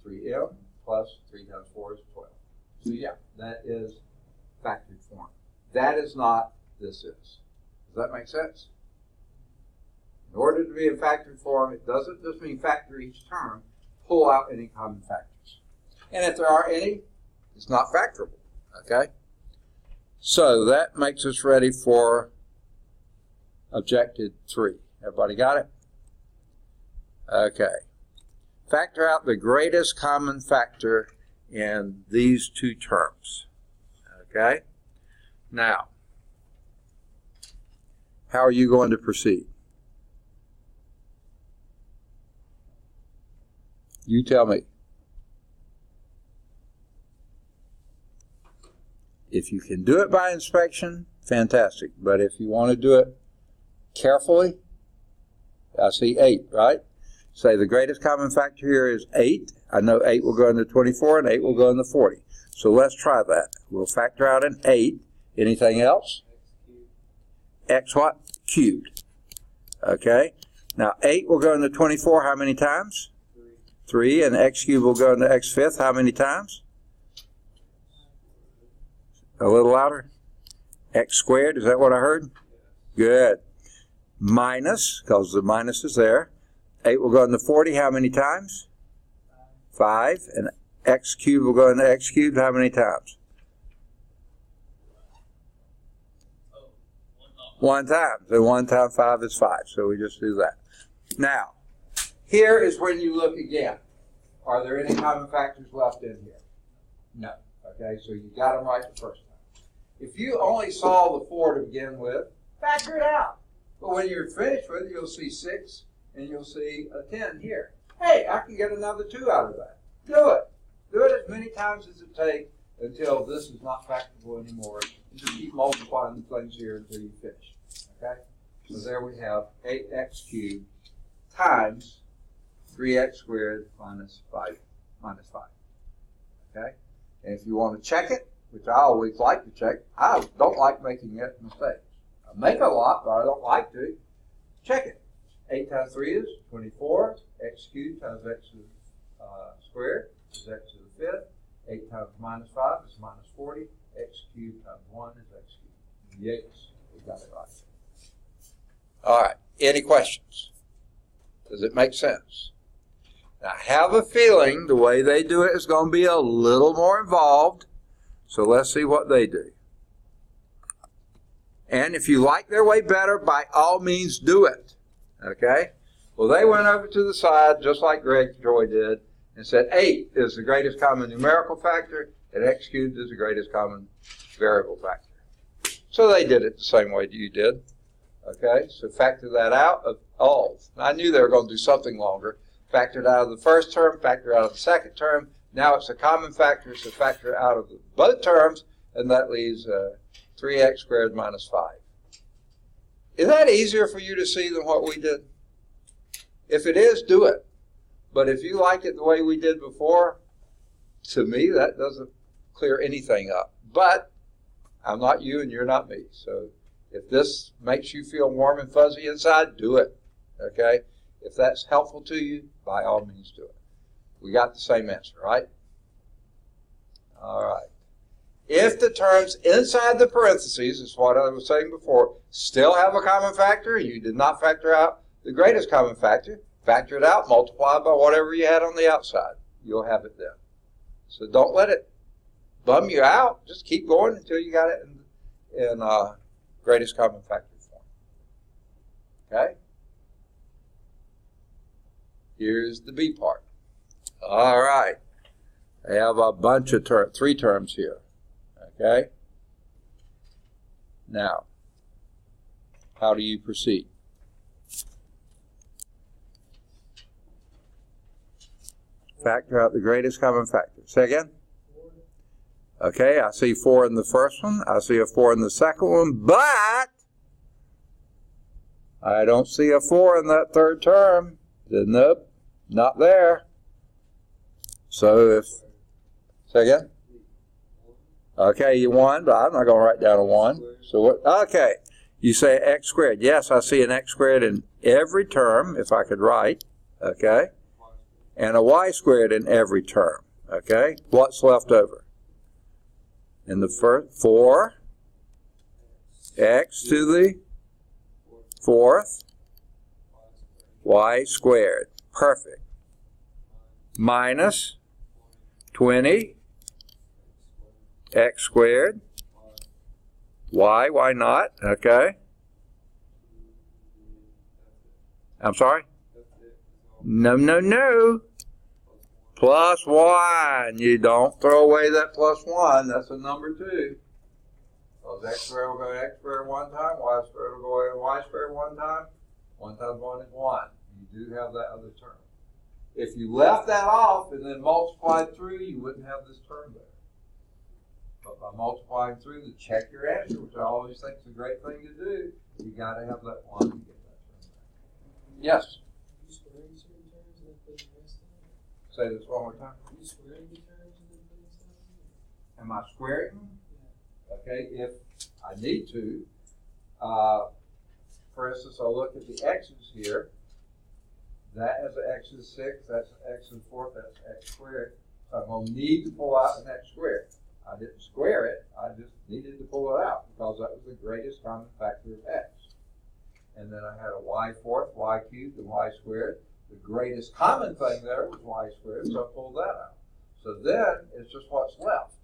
3m plus 3 times 4 is 12. So yeah, that is factored form. That is not this is. Does that make sense? In order to be in factored form, it doesn't just mean factor each term, pull out any common factors. And if there are any, it's not factorable. Okay? So that makes us ready for objective 3. Everybody got it? Okay. Factor out the greatest common factor in these two terms. Okay? Now, how are you going to proceed? You tell me. If you can do it by inspection, fantastic. But if you want to do it carefully, I see 8, right? Say the greatest common factor here is 8. I know 8 will go into 24 and 8 will go into 40. So let's try that. We'll factor out an 8. Anything else? X what? Cubed. Okay. Now 8 will go into 24 how many times? 3. And x cubed will go into x fifth how many times? A little louder. X squared, is that what I heard? Good. Minus, because the minus is there. 8 will go into 40 how many times? 5. And x cubed will go into x cubed how many times? 1 time. So 1 times 5 is 5. So we just do that. Now, here is when you look again. Are there any common factors left in here? No. Okay, so you got them right the first time. If you only saw the 4 to begin with, factor it out. But when you're finished with it, you'll see 6 and you'll see a 10 here. Hey, I can get another 2 out of that. Do it. Do it as many times as it takes until this is not factorable anymore. You just keep multiplying the things here until you finish. Okay? So there we have 8x cubed times 3x squared minus 5 minus 5. Okay? And if you want to check it, which I always like to check, I don't like making mistakes. I make a lot, but I don't like to. Check it. 8 times 3 is 24. X cubed times x squared is x to the 5th. 8 times minus 5 is minus 40. X cubed times 1 is x cubed. Yes, we got it right. All right. Any questions? Does it make sense? Now, I have a feeling the way they do it is going to be a little more involved. So let's see what they do. And if you like their way better, by all means do it. Okay? Well, they went over to the side, just like Greg Joy did, and said 8 is the greatest common numerical factor, and x cubed is the greatest common variable factor. So they did it the same way you did. Okay? So factor that out of all. I knew they were going to do something longer. Factor it out of the first term, factor out of the second term. Now it's a common factor, so factor out of both terms, and that leaves 3x squared minus 5. Is that easier for you to see than what we did? If it is, do it. But if you like it the way we did before, to me, that doesn't clear anything up. But I'm not you and you're not me. So if this makes you feel warm and fuzzy inside, do it. Okay? If that's helpful to you, by all means do it. We got the same answer, right? All right. If the terms inside the parentheses, is what I was saying before, still have a common factor, you did not factor out the greatest common factor, factor it out, multiply by whatever you had on the outside. You'll have it then. So don't let it bum you out. Just keep going until you got it in greatest common factor form. Okay? Here's the B part. All right. I have a bunch of 3 terms here. Okay? Now, how do you proceed? Factor out the greatest common factor. Say again? Okay, I see 4 in the first one. I see a 4 in the second one, but I don't see a 4 in that third term. Nope, not there. So if, say again? Okay, you won, but I'm not going to write down a 1. So what? Okay, you say x squared. Yes, I see an x squared in every term, if I could write. Okay, and a y squared in every term. Okay, what's left over? In the first, 4, x to the 4th, y squared. Perfect. Minus 20 x squared. Why not? Okay. I'm sorry? No. Plus 1. You don't throw away that plus 1. That's a number 2. Because x squared will go x squared one time, y squared will go away y squared one time. 1 times 1 is 1. You do have that other term. If you left that off and then multiplied through, you wouldn't have this term there. But by multiplying through to check your answer, which I always think is a great thing to do, you got to have that 1 to get that term back. Yes? Are you squaring certain terms and then putting the rest in? Say this one more time. Are you squaring the terms and then putting stuff in? Am I squaring them? Yeah. Okay, if I need to. For instance, I'll look at the x's here. That has an x to the 6th, that's an x to the 4th, that's x squared. So I'm going to need to pull out an x squared. I didn't square it, I just needed to pull it out because that was the greatest common factor of x. And then I had a y 4th, y cubed, and y squared. The greatest common thing there was y squared, so I pulled that out. So then it's just what's left.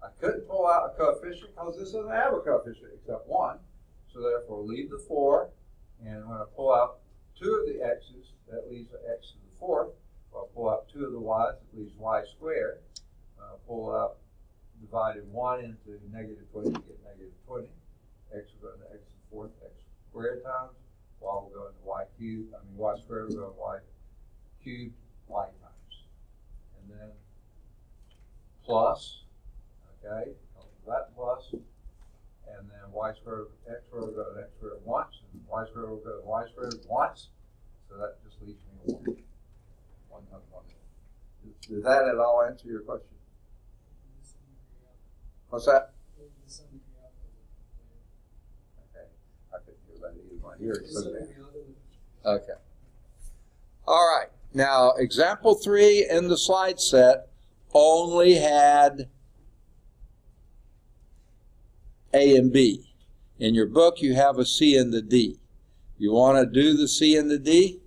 I couldn't pull out a coefficient because this doesn't have a coefficient except 1. So therefore leave the 4, and when I pull out 2 of the x's, that leaves an x to the 4th. If I pull out 2 of the y's, it leaves y squared. When I pull out, divided 1 into negative 20, you get negative 20. X will go into x to the 4th, x squared times. Y will go into y cubed, y squared will go into y cubed, y times. And then plus Okay, that plus, and then y squared of x squared will go to x squared once, and y squared will go to y squared once. So that just leaves me 1. 1 times 1. Does that at all answer your question? What's that? Okay, I couldn't hear that either. My hearing so bad. Okay. All right. Now, example 3 in the slide set only had A and B. In your book, you have a C and the D. You want to do the C and the D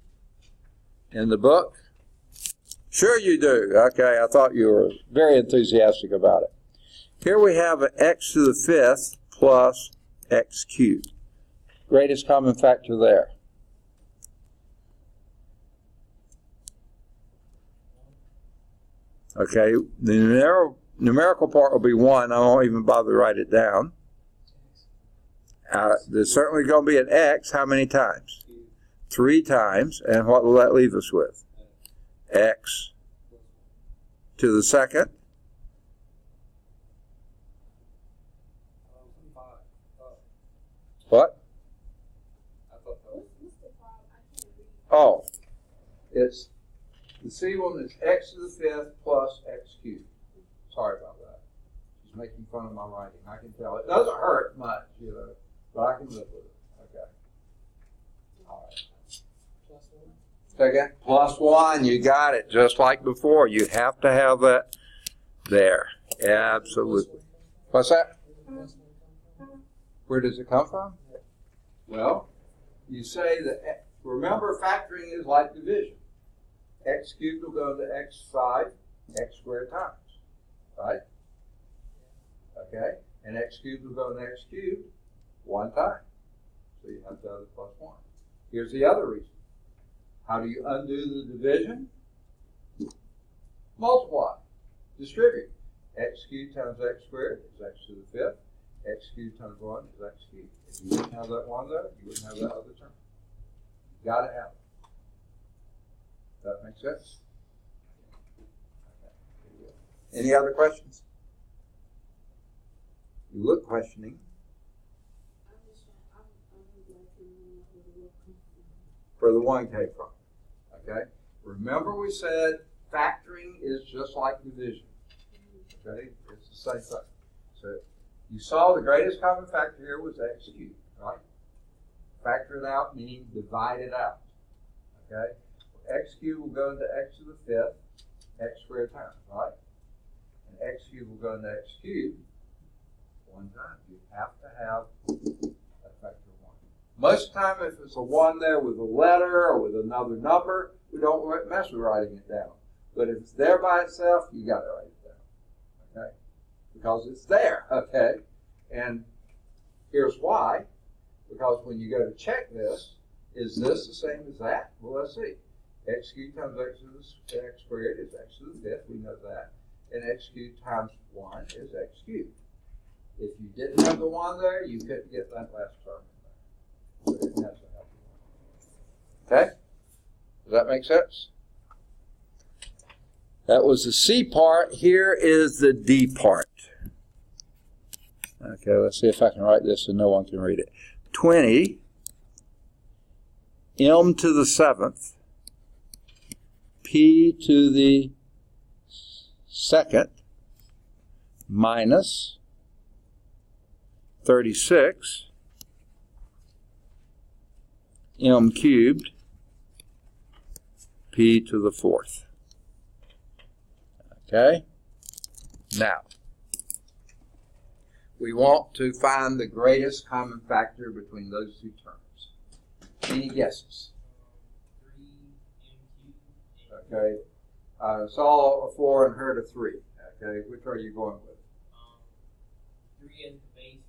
in the book? Sure you do. Okay, I thought you were very enthusiastic about it. Here we have an x to the 5th plus x cubed. Greatest common factor there. Okay, the numerical part will be 1. I won't even bother to write it down. There's certainly going to be an x. How many times? 3 times. And what will that leave us with? X to the 2nd. What? Oh, it's the C one is x to the 5th plus x cubed. Sorry about that. She's making fun of my writing. I can tell. It doesn't hurt much, you know, but I can live with it. Okay. All right. Say again? Plus 1. You got it. Just like before. You have to have that there. Absolutely. What's that? Where does it come from? Well, you say that, remember, factoring is like division. X cubed will go to x5, x squared times, right? Okay, and x cubed will go to x cubed 1 time. So you have to have the plus 1. Here's the other reason. How do you undo the division? Multiply, distribute. X cubed times x squared is x to the 5th. X cubed times 1 is x cubed. If you wouldn't have that 1 there, you wouldn't have that other term. You got to have it. That makes sense? Okay. Any other questions? You look questioning. Where the 1 came from. Okay? Remember we said factoring is just like division. Okay? It's the same thing. So you saw the greatest common factor here was x cubed, right? Factor it out meaning divide it out. Okay? X cubed will go into x to the 5th, x squared times, right? And x cubed will go into x cubed 1 time. You have to have a factor of 1. Most of the time, if it's a 1 there with a letter or with another number, we don't mess with writing it down. But if it's there by itself, you got to write it down, okay? Because it's there, okay? And here's why. Because when you go to check this, is this the same as that? Well, let's see. X cubed times x to the x squared is x to the 5th. We know that. And x cubed times 1 is x cubed. If you didn't have the 1 there, you couldn't get that last term in there. So it has to have the 1. Okay? Does that make sense? That was the C part. Here is the D part. Okay, let's see if I can write this so no one can read it. 20 m to the 7th p to the 2nd minus 36 m cubed p to the 4th. Okay? Now, we want to find the greatest common factor between those two terms. Any guesses? 3m cubed. Okay. Saw a 4 and heard a 3. Okay. Which are you going with? 3 as the base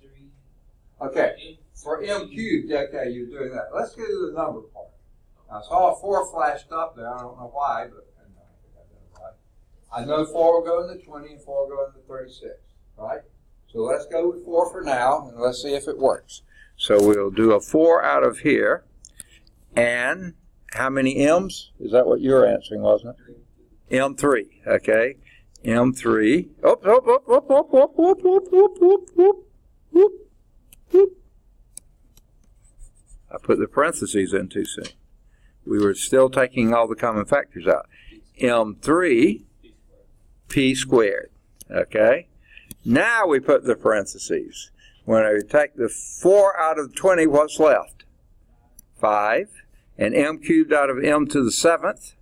and 3. Okay. For m cubed, okay, you're doing that. Let's get to the number part. I saw a 4 flashed up there. I don't know why, but I think I got that right. I know 4 will go into 20 and 4 will go into 36. Right? So let's go with 4 for now, and let's see if it works. So we'll do a 4 out of here. And how many m's? Is that what you were answering, wasn't it? M3, okay. M3. I put the parentheses in too soon. We were still taking all the common factors out. M3 P squared. Okay? Now we put the parentheses. When I take the 4 out of 20, what's left? 5. And M cubed out of M to the 7th.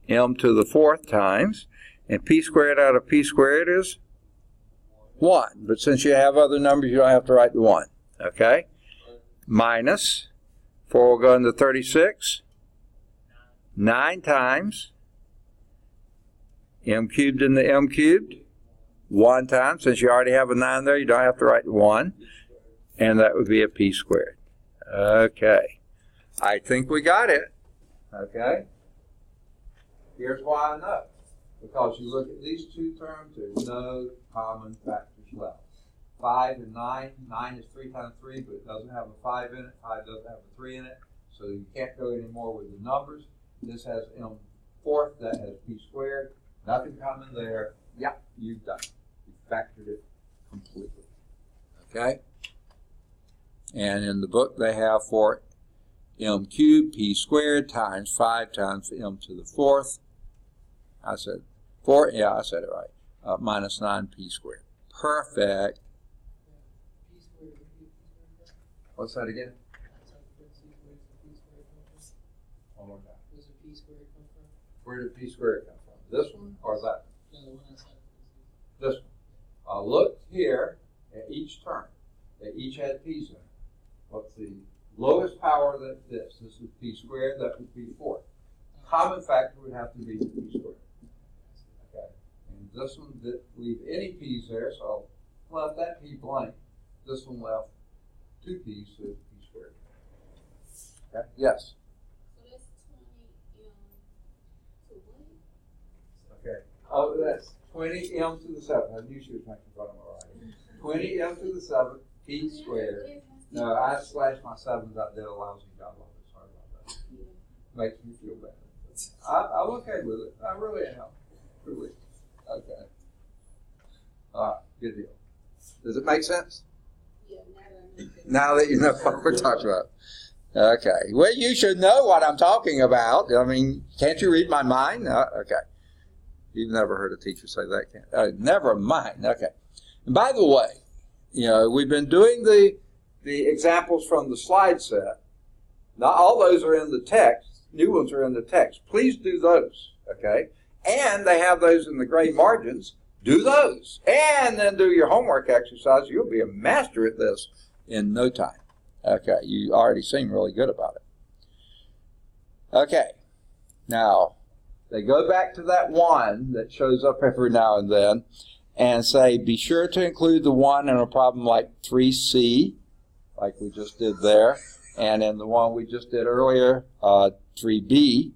M to the 4th times. And P squared out of P squared is 1. But since you have other numbers, you don't have to write the 1. Okay? Minus 4 will go into 36. 9 times M cubed into M cubed. 1 time. Since you already have a 9 there, you don't have to write the 1. And that would be a P squared. Okay. I think we got it. Okay? Here's why I know. Because you look at these two terms, there's no common factors left. 5 and 9. 9 is 3 times 3, but it doesn't have a 5 in it. 5 doesn't have a 3 in it. So you can't go any more with the numbers. This has M fourth, that has P squared. Nothing common there. Yep, you've done it. You've factored it completely. Okay? And in the book they have for M cubed P squared times 5 times M to the 4th. I said 4, yeah, I said it right. Minus 9 P squared. Perfect. What's that again? One more time. Where did P squared come from? This one or that one? This one. Look here at each term. They each had P's in it. What's the lowest power that this? This is P squared, that would be 4. Common factor would have to be P squared. Okay. And this one didn't leave any P's there, so I left that P blank. This one left 2 P's, so it's P squared. Okay? Yes? So that's 20 to what? Okay. Oh, that's 20 M to the 7th. I knew she was making fun of me already. 20 M to the 7th, P squared. No, I slashed my 7s. I did a lousy job of it. Sorry about that. Makes me feel bad. I'm okay with it. I really am. Truly. Okay. All right. Good deal. Does it make sense? Yeah, now that you know what we're talking about. Okay. Well, you should know what I'm talking about. I mean, can't you read my mind? Okay. You've never heard a teacher say that, can you? Never mind. Okay. And by the way, you know, we've been doing the examples from the slide set. Not all those are in the text. New ones are in the text. Please do those, okay? And they have those in the gray margins. Do those. And then do your homework exercise. You'll be a master at this in no time. Okay, you already seem really good about it. Okay, now, they go back to that 1 that shows up every now and then and say, be sure to include the 1 in a problem like 3C, like we just did there, and in the one we just did earlier, 3B,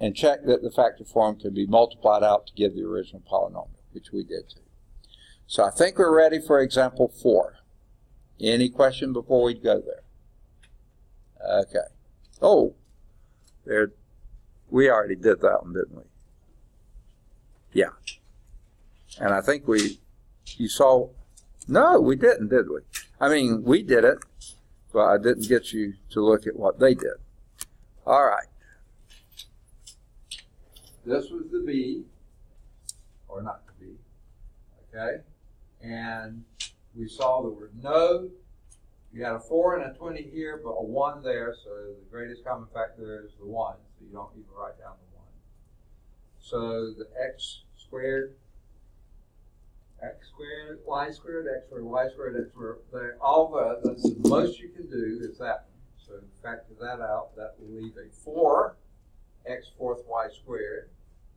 and check that the factor form can be multiplied out to give the original polynomial, which we did too. So I think we're ready for example 4. Any question before we go there? Okay. Oh, there. We already did that one, didn't we? Yeah. And I think you saw, no, we didn't, did we? I mean, we did it, but I didn't get you to look at what they did. All right. This was the B, or not the B, okay? And we saw there were no, you had a 4 and a 20 here, but a 1 there, so the greatest common factor there is the 1, so you don't even write down the 1. So the x squared, y squared, x squared, y squared, x squared, that's the most you can do is that one. So factor that out, that will leave a 4, x fourth y squared.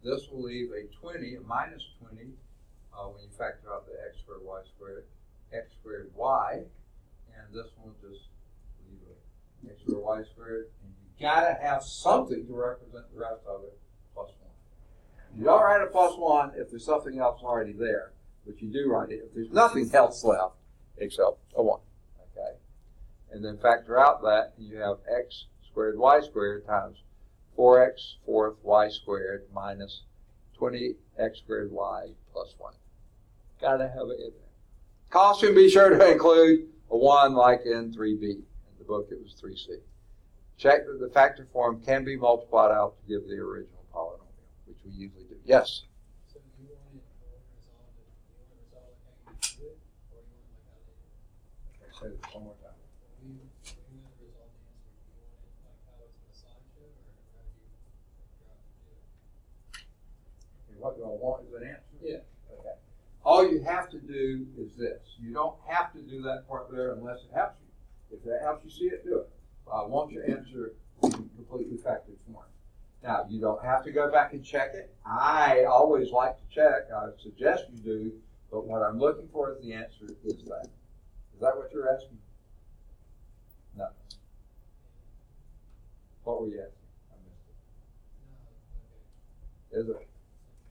This will leave a 20, a minus 20, when you factor out the x squared, y squared, x squared y, and this one will just leave a x squared, y squared, and you gotta have something to represent the rest of it, plus 1. You don't write a plus 1 if there's something else already there, but you do write it if there's nothing else left except a 1, okay? And then factor out that, and you have x squared y squared times 4x fourth y squared minus 20x squared y plus 1. Got to have it in there. Caution, be sure to include a 1 like in 3b. In the book it was 3c. Check that the factor form can be multiplied out to give the original polynomial, which we usually do. Yes? So you want it resolve it or you want like how they Okay, say this one more time. when you want to resolve the answer, do you want it like how it's in the slideshow or how do you drop it? Okay, what do I want as an answer? Yeah. Okay. All you have to do is this. You don't have to do that part there unless it helps you. If that helps you see it, do it. I want your answer in completely factored form. Now, you don't have to go back and check it. I always like to check. I suggest you do. But what I'm looking for as the answer is that. Is that what you're asking? No. What were you asking? I missed it. No, okay. Is it?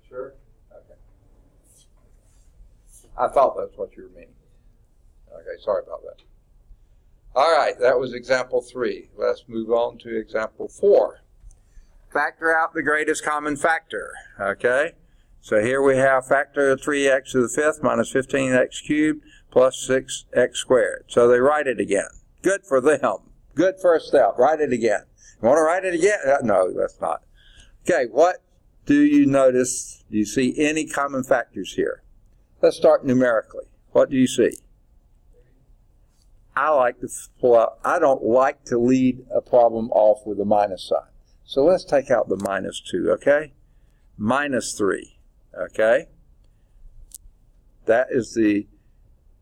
Sure? Okay. I thought that's what you were meaning. Okay, sorry about that. All right, that was example 3. Let's move on to example 4. Factor out the greatest common factor, okay? So here we have factor 3x to the 5th minus 15x cubed plus 6x squared. So they write it again. Good for them. Good first step. Write it again. You want to write it again? No, that's not. Okay, what do you notice? Do you see any common factors here? Let's start numerically. What do you see? I like to pull out. I don't like to lead a problem off with a minus sign. So let's take out the minus 2, okay? Minus 3, okay? That is the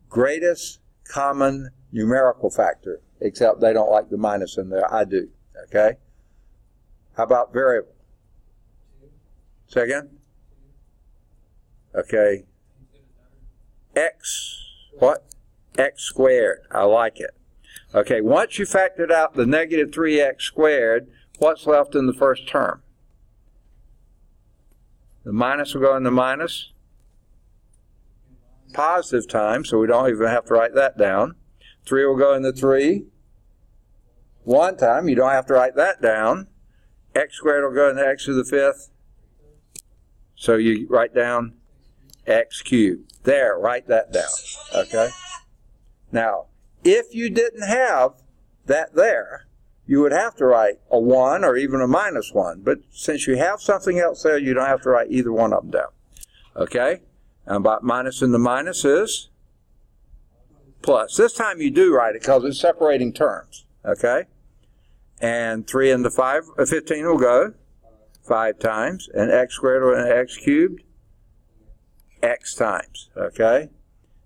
greatest common numerical factor, except they don't like the minus in there. I do, okay? How about variable? Say again? Okay. X, what? X squared. I like it. Okay, once you factored out the negative 3x squared, what's left in the first term? The minus will go in the minus. Positive time, so we don't even have to write that down. 3 will go in the 3. 1 time, you don't have to write that down. X squared will go in the x to the 5th. So you write down x cubed. There, write that down. Okay? Now, if you didn't have that there, you would have to write a 1 or even a minus 1. But since you have something else there, you don't have to write either one of them down. Okay? And by minus in the minus is plus. This time you do write it because it's separating terms. Okay? And 3 into 15 will go 5 times. And x squared and x cubed, x times. Okay?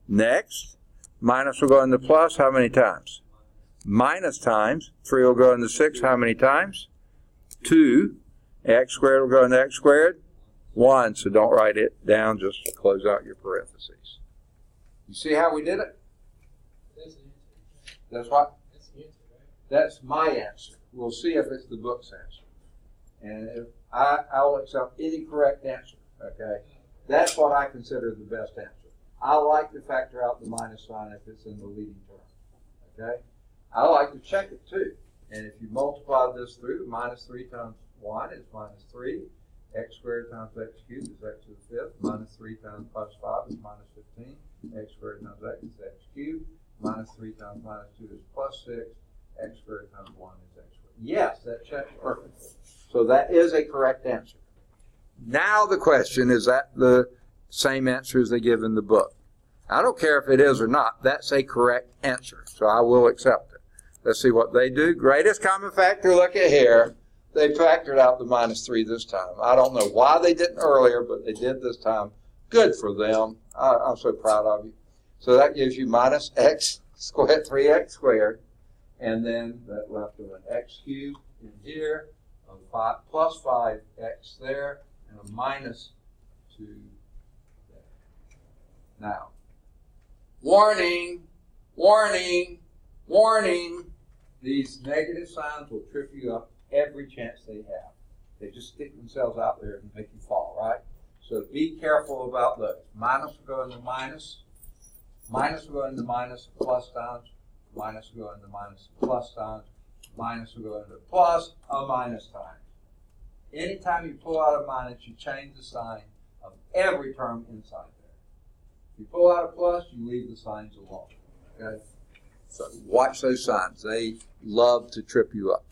Next, minus will go in the plus how many times? Minus times. 3 will go in the 6 how many times? 2. X squared will go in the x squared? 1. So don't write it down, just close out your parentheses. You see how we did it? That's the answer. That's what? That's the answer, right? That's my answer. We'll see if it's the book's answer. And if I'll accept any correct answer, okay? That's what I consider the best answer. I like to factor out the minus sign if it's in the leading term, okay? I like to check it too. And if you multiply this through, minus 3 times 1 is minus 3. X squared times x cubed is x to the 5th. Minus 3 times plus 5 is minus 15. X squared times x is x cubed. Minus 3 times minus 2 is plus 6. X squared times 1 is x squared. Yes, that checks perfectly. So that is a correct answer. Now the question, is that the same answer as they give in the book? I don't care if it is or not. That's a correct answer. So I will accept it. Let's see what they do. Greatest common factor, look at here. They factored out the minus 3 this time. I don't know why they didn't earlier, but they did this time. Good for them. I'm so proud of you. So that gives you minus x squared, 3x squared. And then that left of an x cubed in here, a 5 plus 5x there, and a minus 2 there. Now, warning, warning, warning. These negative signs will trip you up every chance they have. They just stick themselves out there and make you fall, right? So be careful about those. Minus will go in the minus. Minus will go in the minus plus times. Minus will go in the minus plus times. Minus will go into plus, a minus times. Anytime you pull out a minus, you change the sign of every term inside there. If you pull out a plus, you leave the signs alone. Okay? So watch those signs. They love to trip you up.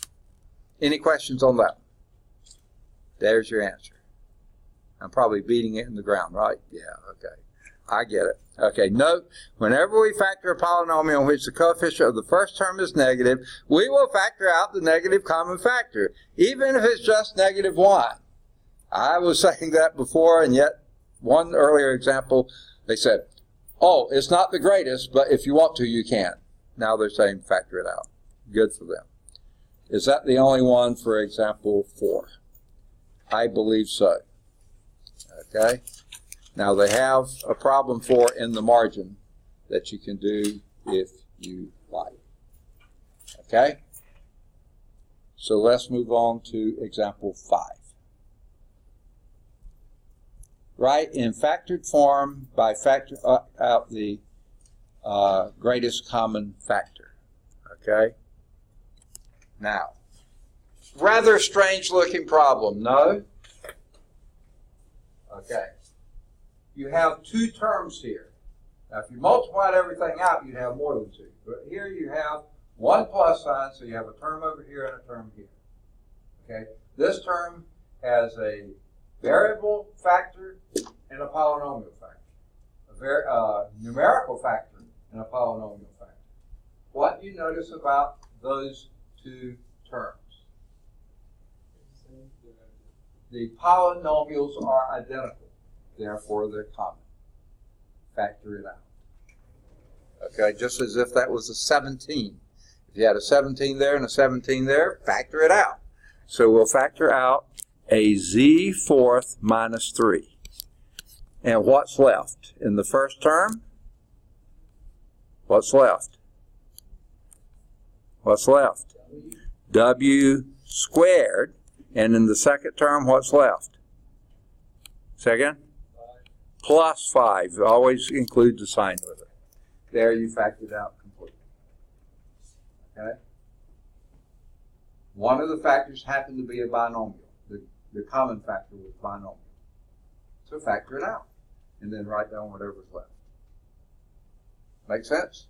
Any questions on that? There's your answer. I'm probably beating it in the ground, right? Yeah, okay. I get it. Okay, note, whenever we factor a polynomial in which the coefficient of the first term is negative, we will factor out the negative common factor, even if it's just -1. I was saying that before, and yet one earlier example, they said, oh, it's not the greatest, but if you want to, you can. Now they're saying factor it out. Good for them. Is that the only one for example 4? I believe so. Okay. Now they have a problem 4 in the margin that you can do if you like. Okay? So let's move on to example 5. Write in factored form by factor out the greatest common factor. Okay? Now, rather strange looking problem, no? Okay. You have 2 terms here. Now, if you multiplied everything out, you'd have more than 2. But here you have 1 plus sign, so you have a term over here and a term here. Okay? This term has a variable factor and a polynomial factor. A numerical factor and a polynomial factor. What do you notice about those 2 terms? The polynomials are identical. Therefore, they're common. Factor it out. Okay, just as if that was a 17. If you had a 17 there and a 17 there, factor it out. So we'll factor out a z fourth minus 3. And what's left? In the first term, what's left? What's left? W squared. And in the second term, what's left? Second? Plus 5. Always include the sign with it. There you factored out completely. Okay? One of the factors happened to be a binomial. The common factor was binomial. So factor it out. And then write down whatever's left. Make sense?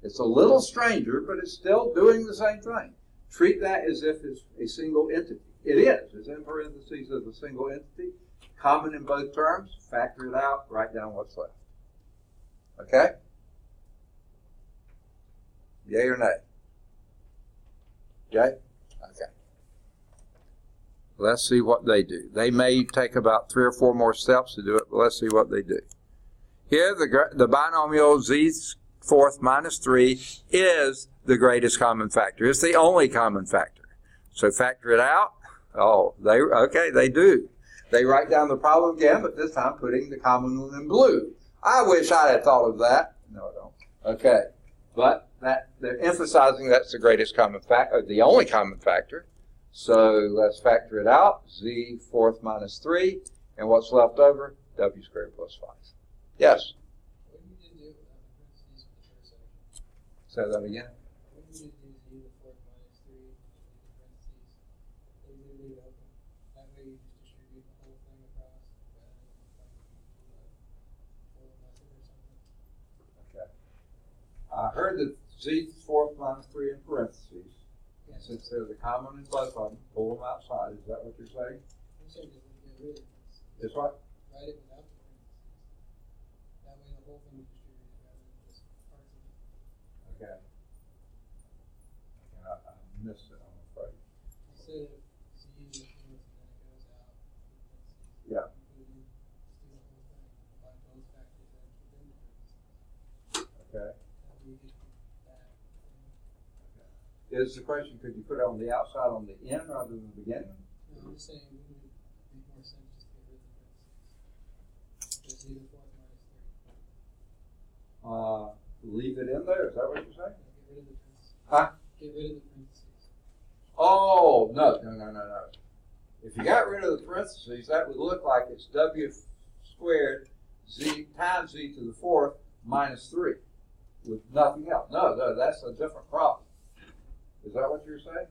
It's a little stranger, but it's still doing the same thing. Treat that as if it's a single entity. It is. It's in parentheses as a single entity. Common in both terms. Factor it out. Write down what's left. Okay? Yay or nay? Yay? Okay. Let's see what they do. They may take about 3 or 4 more steps to do it, but let's see what they do. Here, the binomial z fourth minus 3 is the greatest common factor. It's the only common factor. So factor it out. Oh, they do. They write down the problem again, but this time putting the common one in blue. I wish I had thought of that. No, I don't. Okay. But they're emphasizing that's the greatest common factor, the only common factor. So let's factor it out. Z fourth minus 3. And what's left over? W squared plus 5. Yes? What did you do without the parentheses for the first section? Say that again. What did you do z to the fourth minus 3 and the parentheses? They leave it open. That way you just distribute the whole thing across rather than full method or something. Okay. I heard that z fourth minus 3 in parentheses. And since they're the common in both of them, pull them outside. Is that what you're saying? I'm saying just get rid of it. It's what? Write it without the parentheses. That way the whole thing is distributed rather than just parts of it. Okay. I missed it, I'm afraid. Instead of z to the fourth and then it goes out. Yeah. Including just do the whole thing. By both factors and within the parentheses. Okay. That way you get that. Is the question, could you put it on the outside on the end rather than the beginning? No, I'm just saying it would make more sense just to get rid of the parentheses. So z to the fourth minus 3. Leave it in there? Is that what you're saying? Get rid of the parentheses. Huh? Get rid of the parentheses. Oh, no. If you got rid of the parentheses, that would look like it's w squared z times z to the fourth minus 3 with nothing else. No, that's a different problem. Is that what you're saying?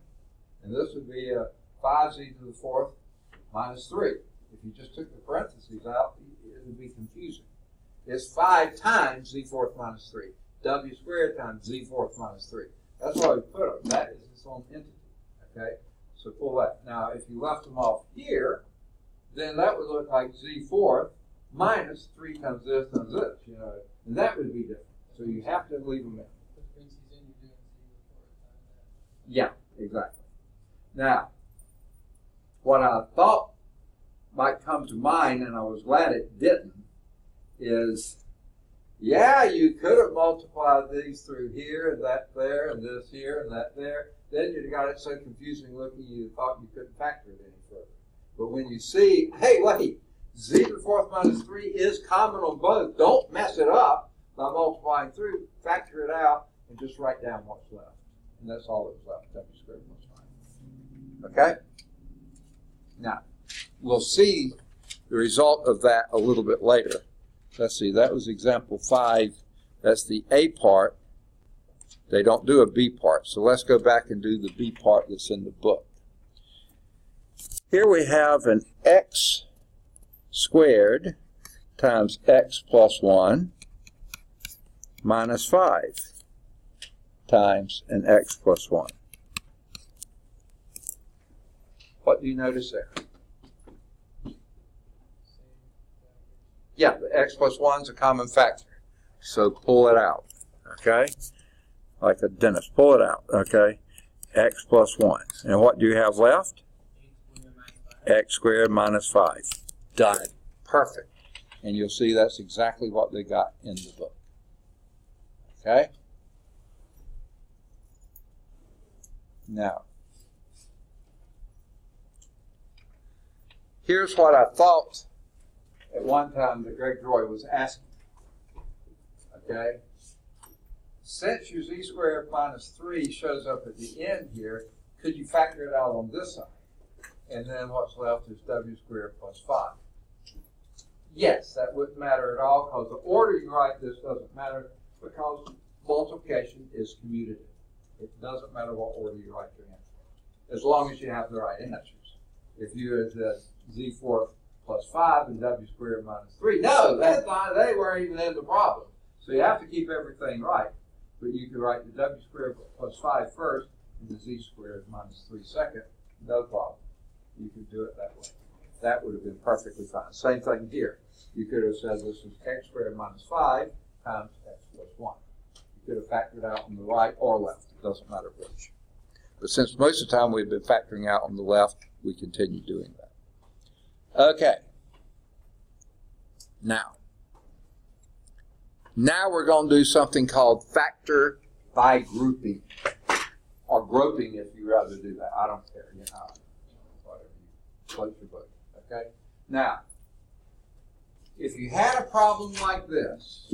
And this would be 5z to the fourth minus 3. If you just took the parentheses out, it would be confusing. It's 5 times z fourth minus 3. W squared times z fourth minus 3. That's why we put them. That is its own entity. Okay? So pull that. Now, if you left them off here, then that would look like z fourth minus 3 times this times this. You know, and that would be different. So you have to leave them in. Yeah, exactly. Now, what I thought might come to mind, and I was glad it didn't, is, yeah, you could have multiplied these through here, and that there, and this here, and that there. Then you'd have got it so confusing looking you thought you couldn't factor it any further. But when you see, hey, wait, z to the fourth minus 3 is common on both. Don't mess it up by multiplying through. Factor it out and just write down what's left. And that's all that was left. W squared plus 5. Okay? Now, we'll see the result of that a little bit later. Let's see, that was example 5. That's the A part. They don't do a B part. So let's go back and do the B part that's in the book. Here we have an x squared times x plus 1 minus 5 times an x plus 1. What do you notice there? Yeah, the x plus 1 is a common factor. So pull it out, okay? Like a dentist, pull it out, okay? X plus 1. And what do you have left? X squared minus 5. Done. Perfect. And you'll see that's exactly what they got in the book. Okay? Now, here's what I thought at one time that Greg Joy was asking. Okay? Since your z squared minus 3 shows up at the end here, could you factor it out on this side? And then what's left is w squared plus 5. Yes, that wouldn't matter at all because the order you write this doesn't matter because multiplication is commutative. It doesn't matter what order you write your answer, as long as you have the right answers. If you had said z fourth plus 5 and w squared minus 3, no, that's not, they weren't even in the problem. So you have to keep everything right. But you could write the w squared plus 5 first and the z squared minus 3 second, no problem. You could do it that way. That would have been perfectly fine. Same thing here. You could have said this is x squared minus 5 times x plus 1. You could have factored out on the right or left. It doesn't matter which. But since most of the time we've been factoring out on the left, we continue doing that. Okay. Now we're going to do something called factor by grouping. Or grouping if you rather do that. I don't care. You know, whatever you float your boat. Okay? Now, if you had a problem like this,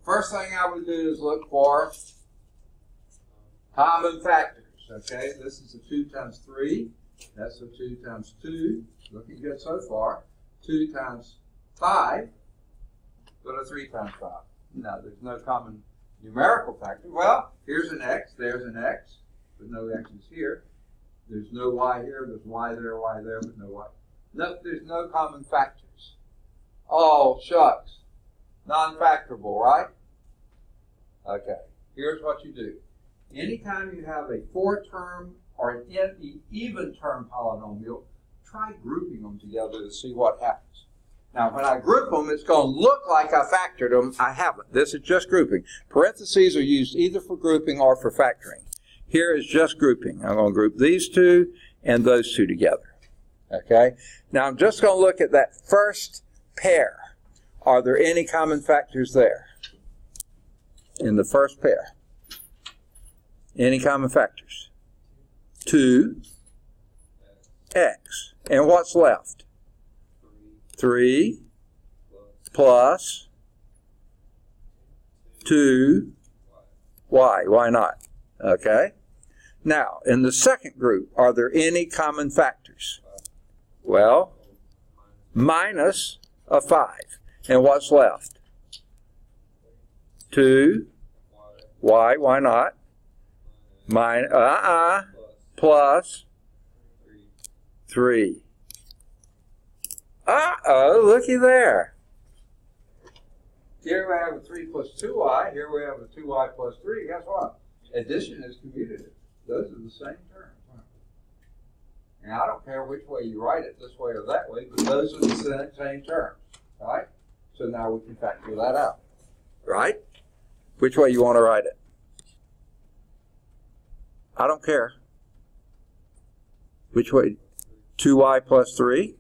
first thing I would do is look for common factors. Okay? This is a 2 times 3. That's a 2 times 2. Looking good so far. 2 times 5. But a 3 times 5. No, there's no common numerical factor. Well, here's an x, there's an x, but no x's here. There's no y here, there's y there, but no y. No, there's no common factors. Oh, shucks. Non-factorable, right? Okay, here's what you do. Anytime you have a 4-term or an even-term polynomial, try grouping them together to see what happens. Now, when I group them, it's going to look like I factored them. I haven't. This is just grouping. Parentheses are used either for grouping or for factoring. Here is just grouping. I'm going to group these two and those two together. Okay? Now, I'm just going to look at that first pair. Are there any common factors there? In the first pair. Any common factors? 2, x. And what's left? 3 plus 2 y. Why not? Okay. Now, in the second group, are there any common factors? Well, minus a 5. And what's left? 2 y. Why not? Plus 3. Uh-oh, looky there. Here we have a 3 plus 2y. Here we have a 2y plus 3. Guess what? Addition is commutative. Those are the same terms. And I don't care which way you write it, this way or that way, but those are the same terms, right? So now we can factor that out, right? Which way you want to write it? I don't care. Which way? 2y plus 3.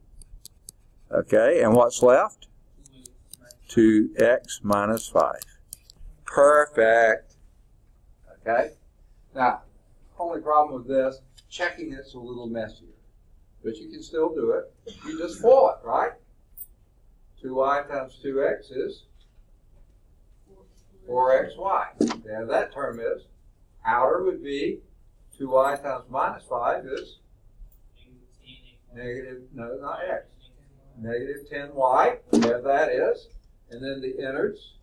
Okay, and what's left? 2x minus 5. Perfect. Okay? Now, only problem with this, checking it's a little messier. But you can still do it. You just FOIL it, right? 2y times 2x is 4xy. There that term is. Outer would be 2y times minus 5 is negative, no, not x. Negative 10y. There that is. And then the innards,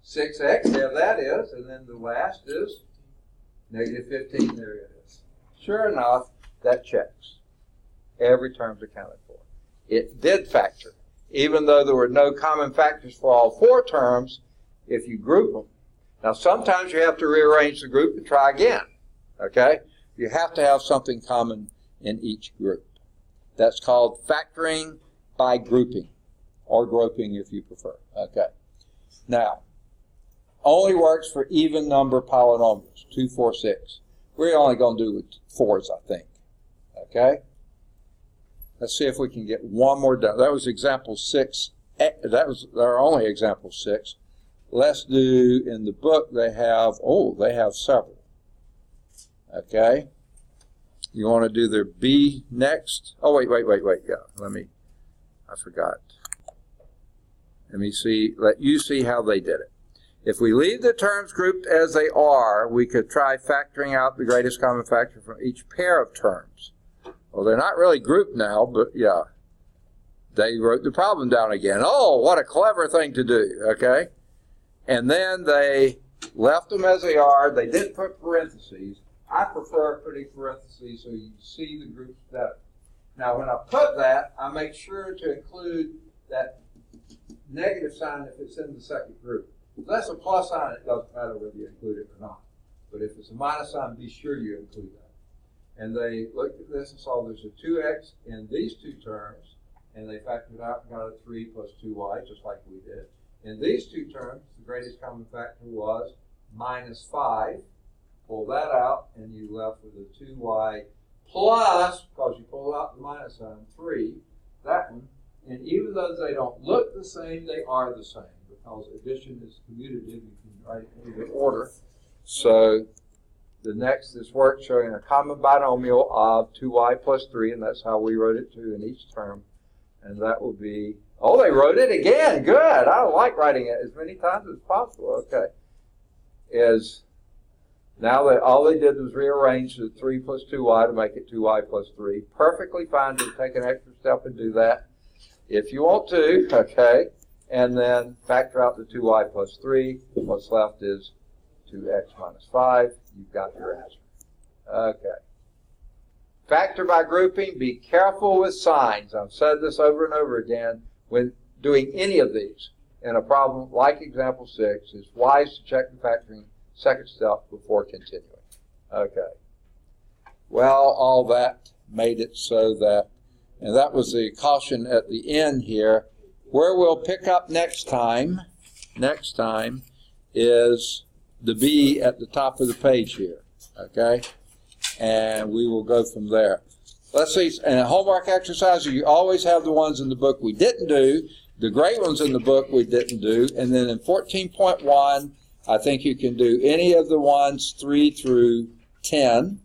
6x. There that is. And then the last is negative 15. There it is. Sure enough, that checks. Every term's accounted for. It did factor. Even though there were no common factors for all 4 terms, if you group them. Now, sometimes you have to rearrange the group and try again. Okay? You have to have something common in each group. That's called factoring by grouping, or grouping if you prefer. Okay. Now, only works for even number polynomials, 2, 4, 6. We're only going to do with 4s, I think. Okay? Let's see if we can get one more done. That was example 6. That was our only example 6. Let's do, in the book, they have several. Okay? You want to do their B next? Oh, wait. Yeah, I forgot. Let me see, let you see how they did it. If we leave the terms grouped as they are, we could try factoring out the greatest common factor from each pair of terms. Well, they're not really grouped now, but yeah. They wrote the problem down again. Oh, what a clever thing to do, okay? And then they left them as they are. They didn't put parentheses. I prefer putting parentheses so you see the groups better. Now, when I put that, I make sure to include that negative sign if it's in the second group. If that's a plus sign, it doesn't matter whether you include it or not. But if it's a minus sign, be sure you include that. And they looked at this and saw there's a 2x in these 2 terms, and they factored out and got a 3 plus 2y, just like we did. In these 2 terms, the greatest common factor was minus 5. Pull that out, and you left with a 2y plus, because you pull out the minus sign, 3, that one. And even though they don't look the same, they are the same, because addition is commutative. You can write it in the order. So the next is work showing a common binomial of 2y plus 3, and that's how we wrote it too in each term. And that will be, oh, they wrote it again. Good. I like writing it as many times as possible. Okay. Now that all they did was rearrange the 3 plus 2y to make it 2y plus 3. Perfectly fine to take an extra step and do that if you want to, okay? And then factor out the 2y plus 3. What's left is 2x minus 5. You've got your answer. Okay. Factor by grouping. Be careful with signs. I've said this over and over again. When doing any of these in a problem like example 6, it's wise to check the factoring second step before continuing. Okay. Well, all that made it so that, and that was the caution at the end here. Where we'll pick up next time is the B at the top of the page here. Okay? And we will go from there. Let's see, and homework exercises, you always have the ones in the book we didn't do, the great ones in the book we didn't do, and then in 14.1, I think you can do any of the ones 3 through 10.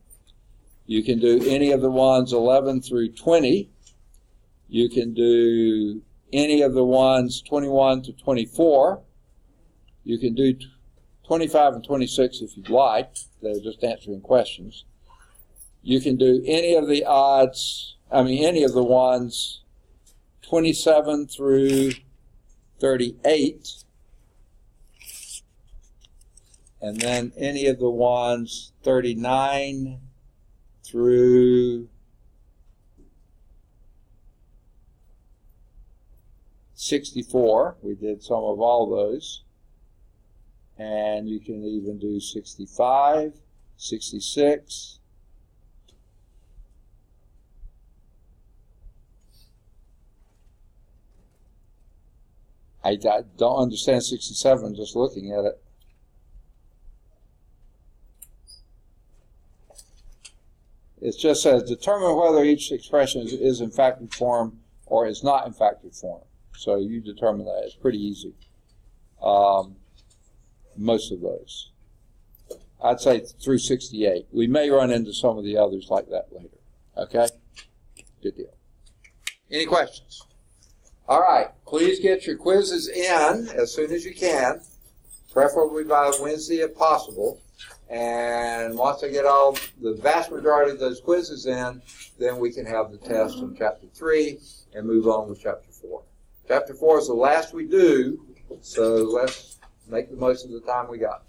You can do any of the ones 11 through 20. You can do any of the ones 21 to 24. You can do 25 and 26 if you'd like. They're just answering questions. You can do any of the any of the ones 27 through 38. And then any of the ones 39 through 64. We did some of all those. And you can even do 65, 66. I don't understand 67 just looking at it. It just says determine whether each expression is in factored form or is not in factored form. So you determine that. It's pretty easy. Most of those. I'd say through 68. We may run into some of the others like that later. Okay? Good deal. Any questions? All right. Please get your quizzes in as soon as you can, preferably by Wednesday if possible. And once I get all the vast majority of those quizzes in, then we can have the test in Chapter 3 and move on with Chapter 4. Chapter 4 is the last we do, so let's make the most of the time we got.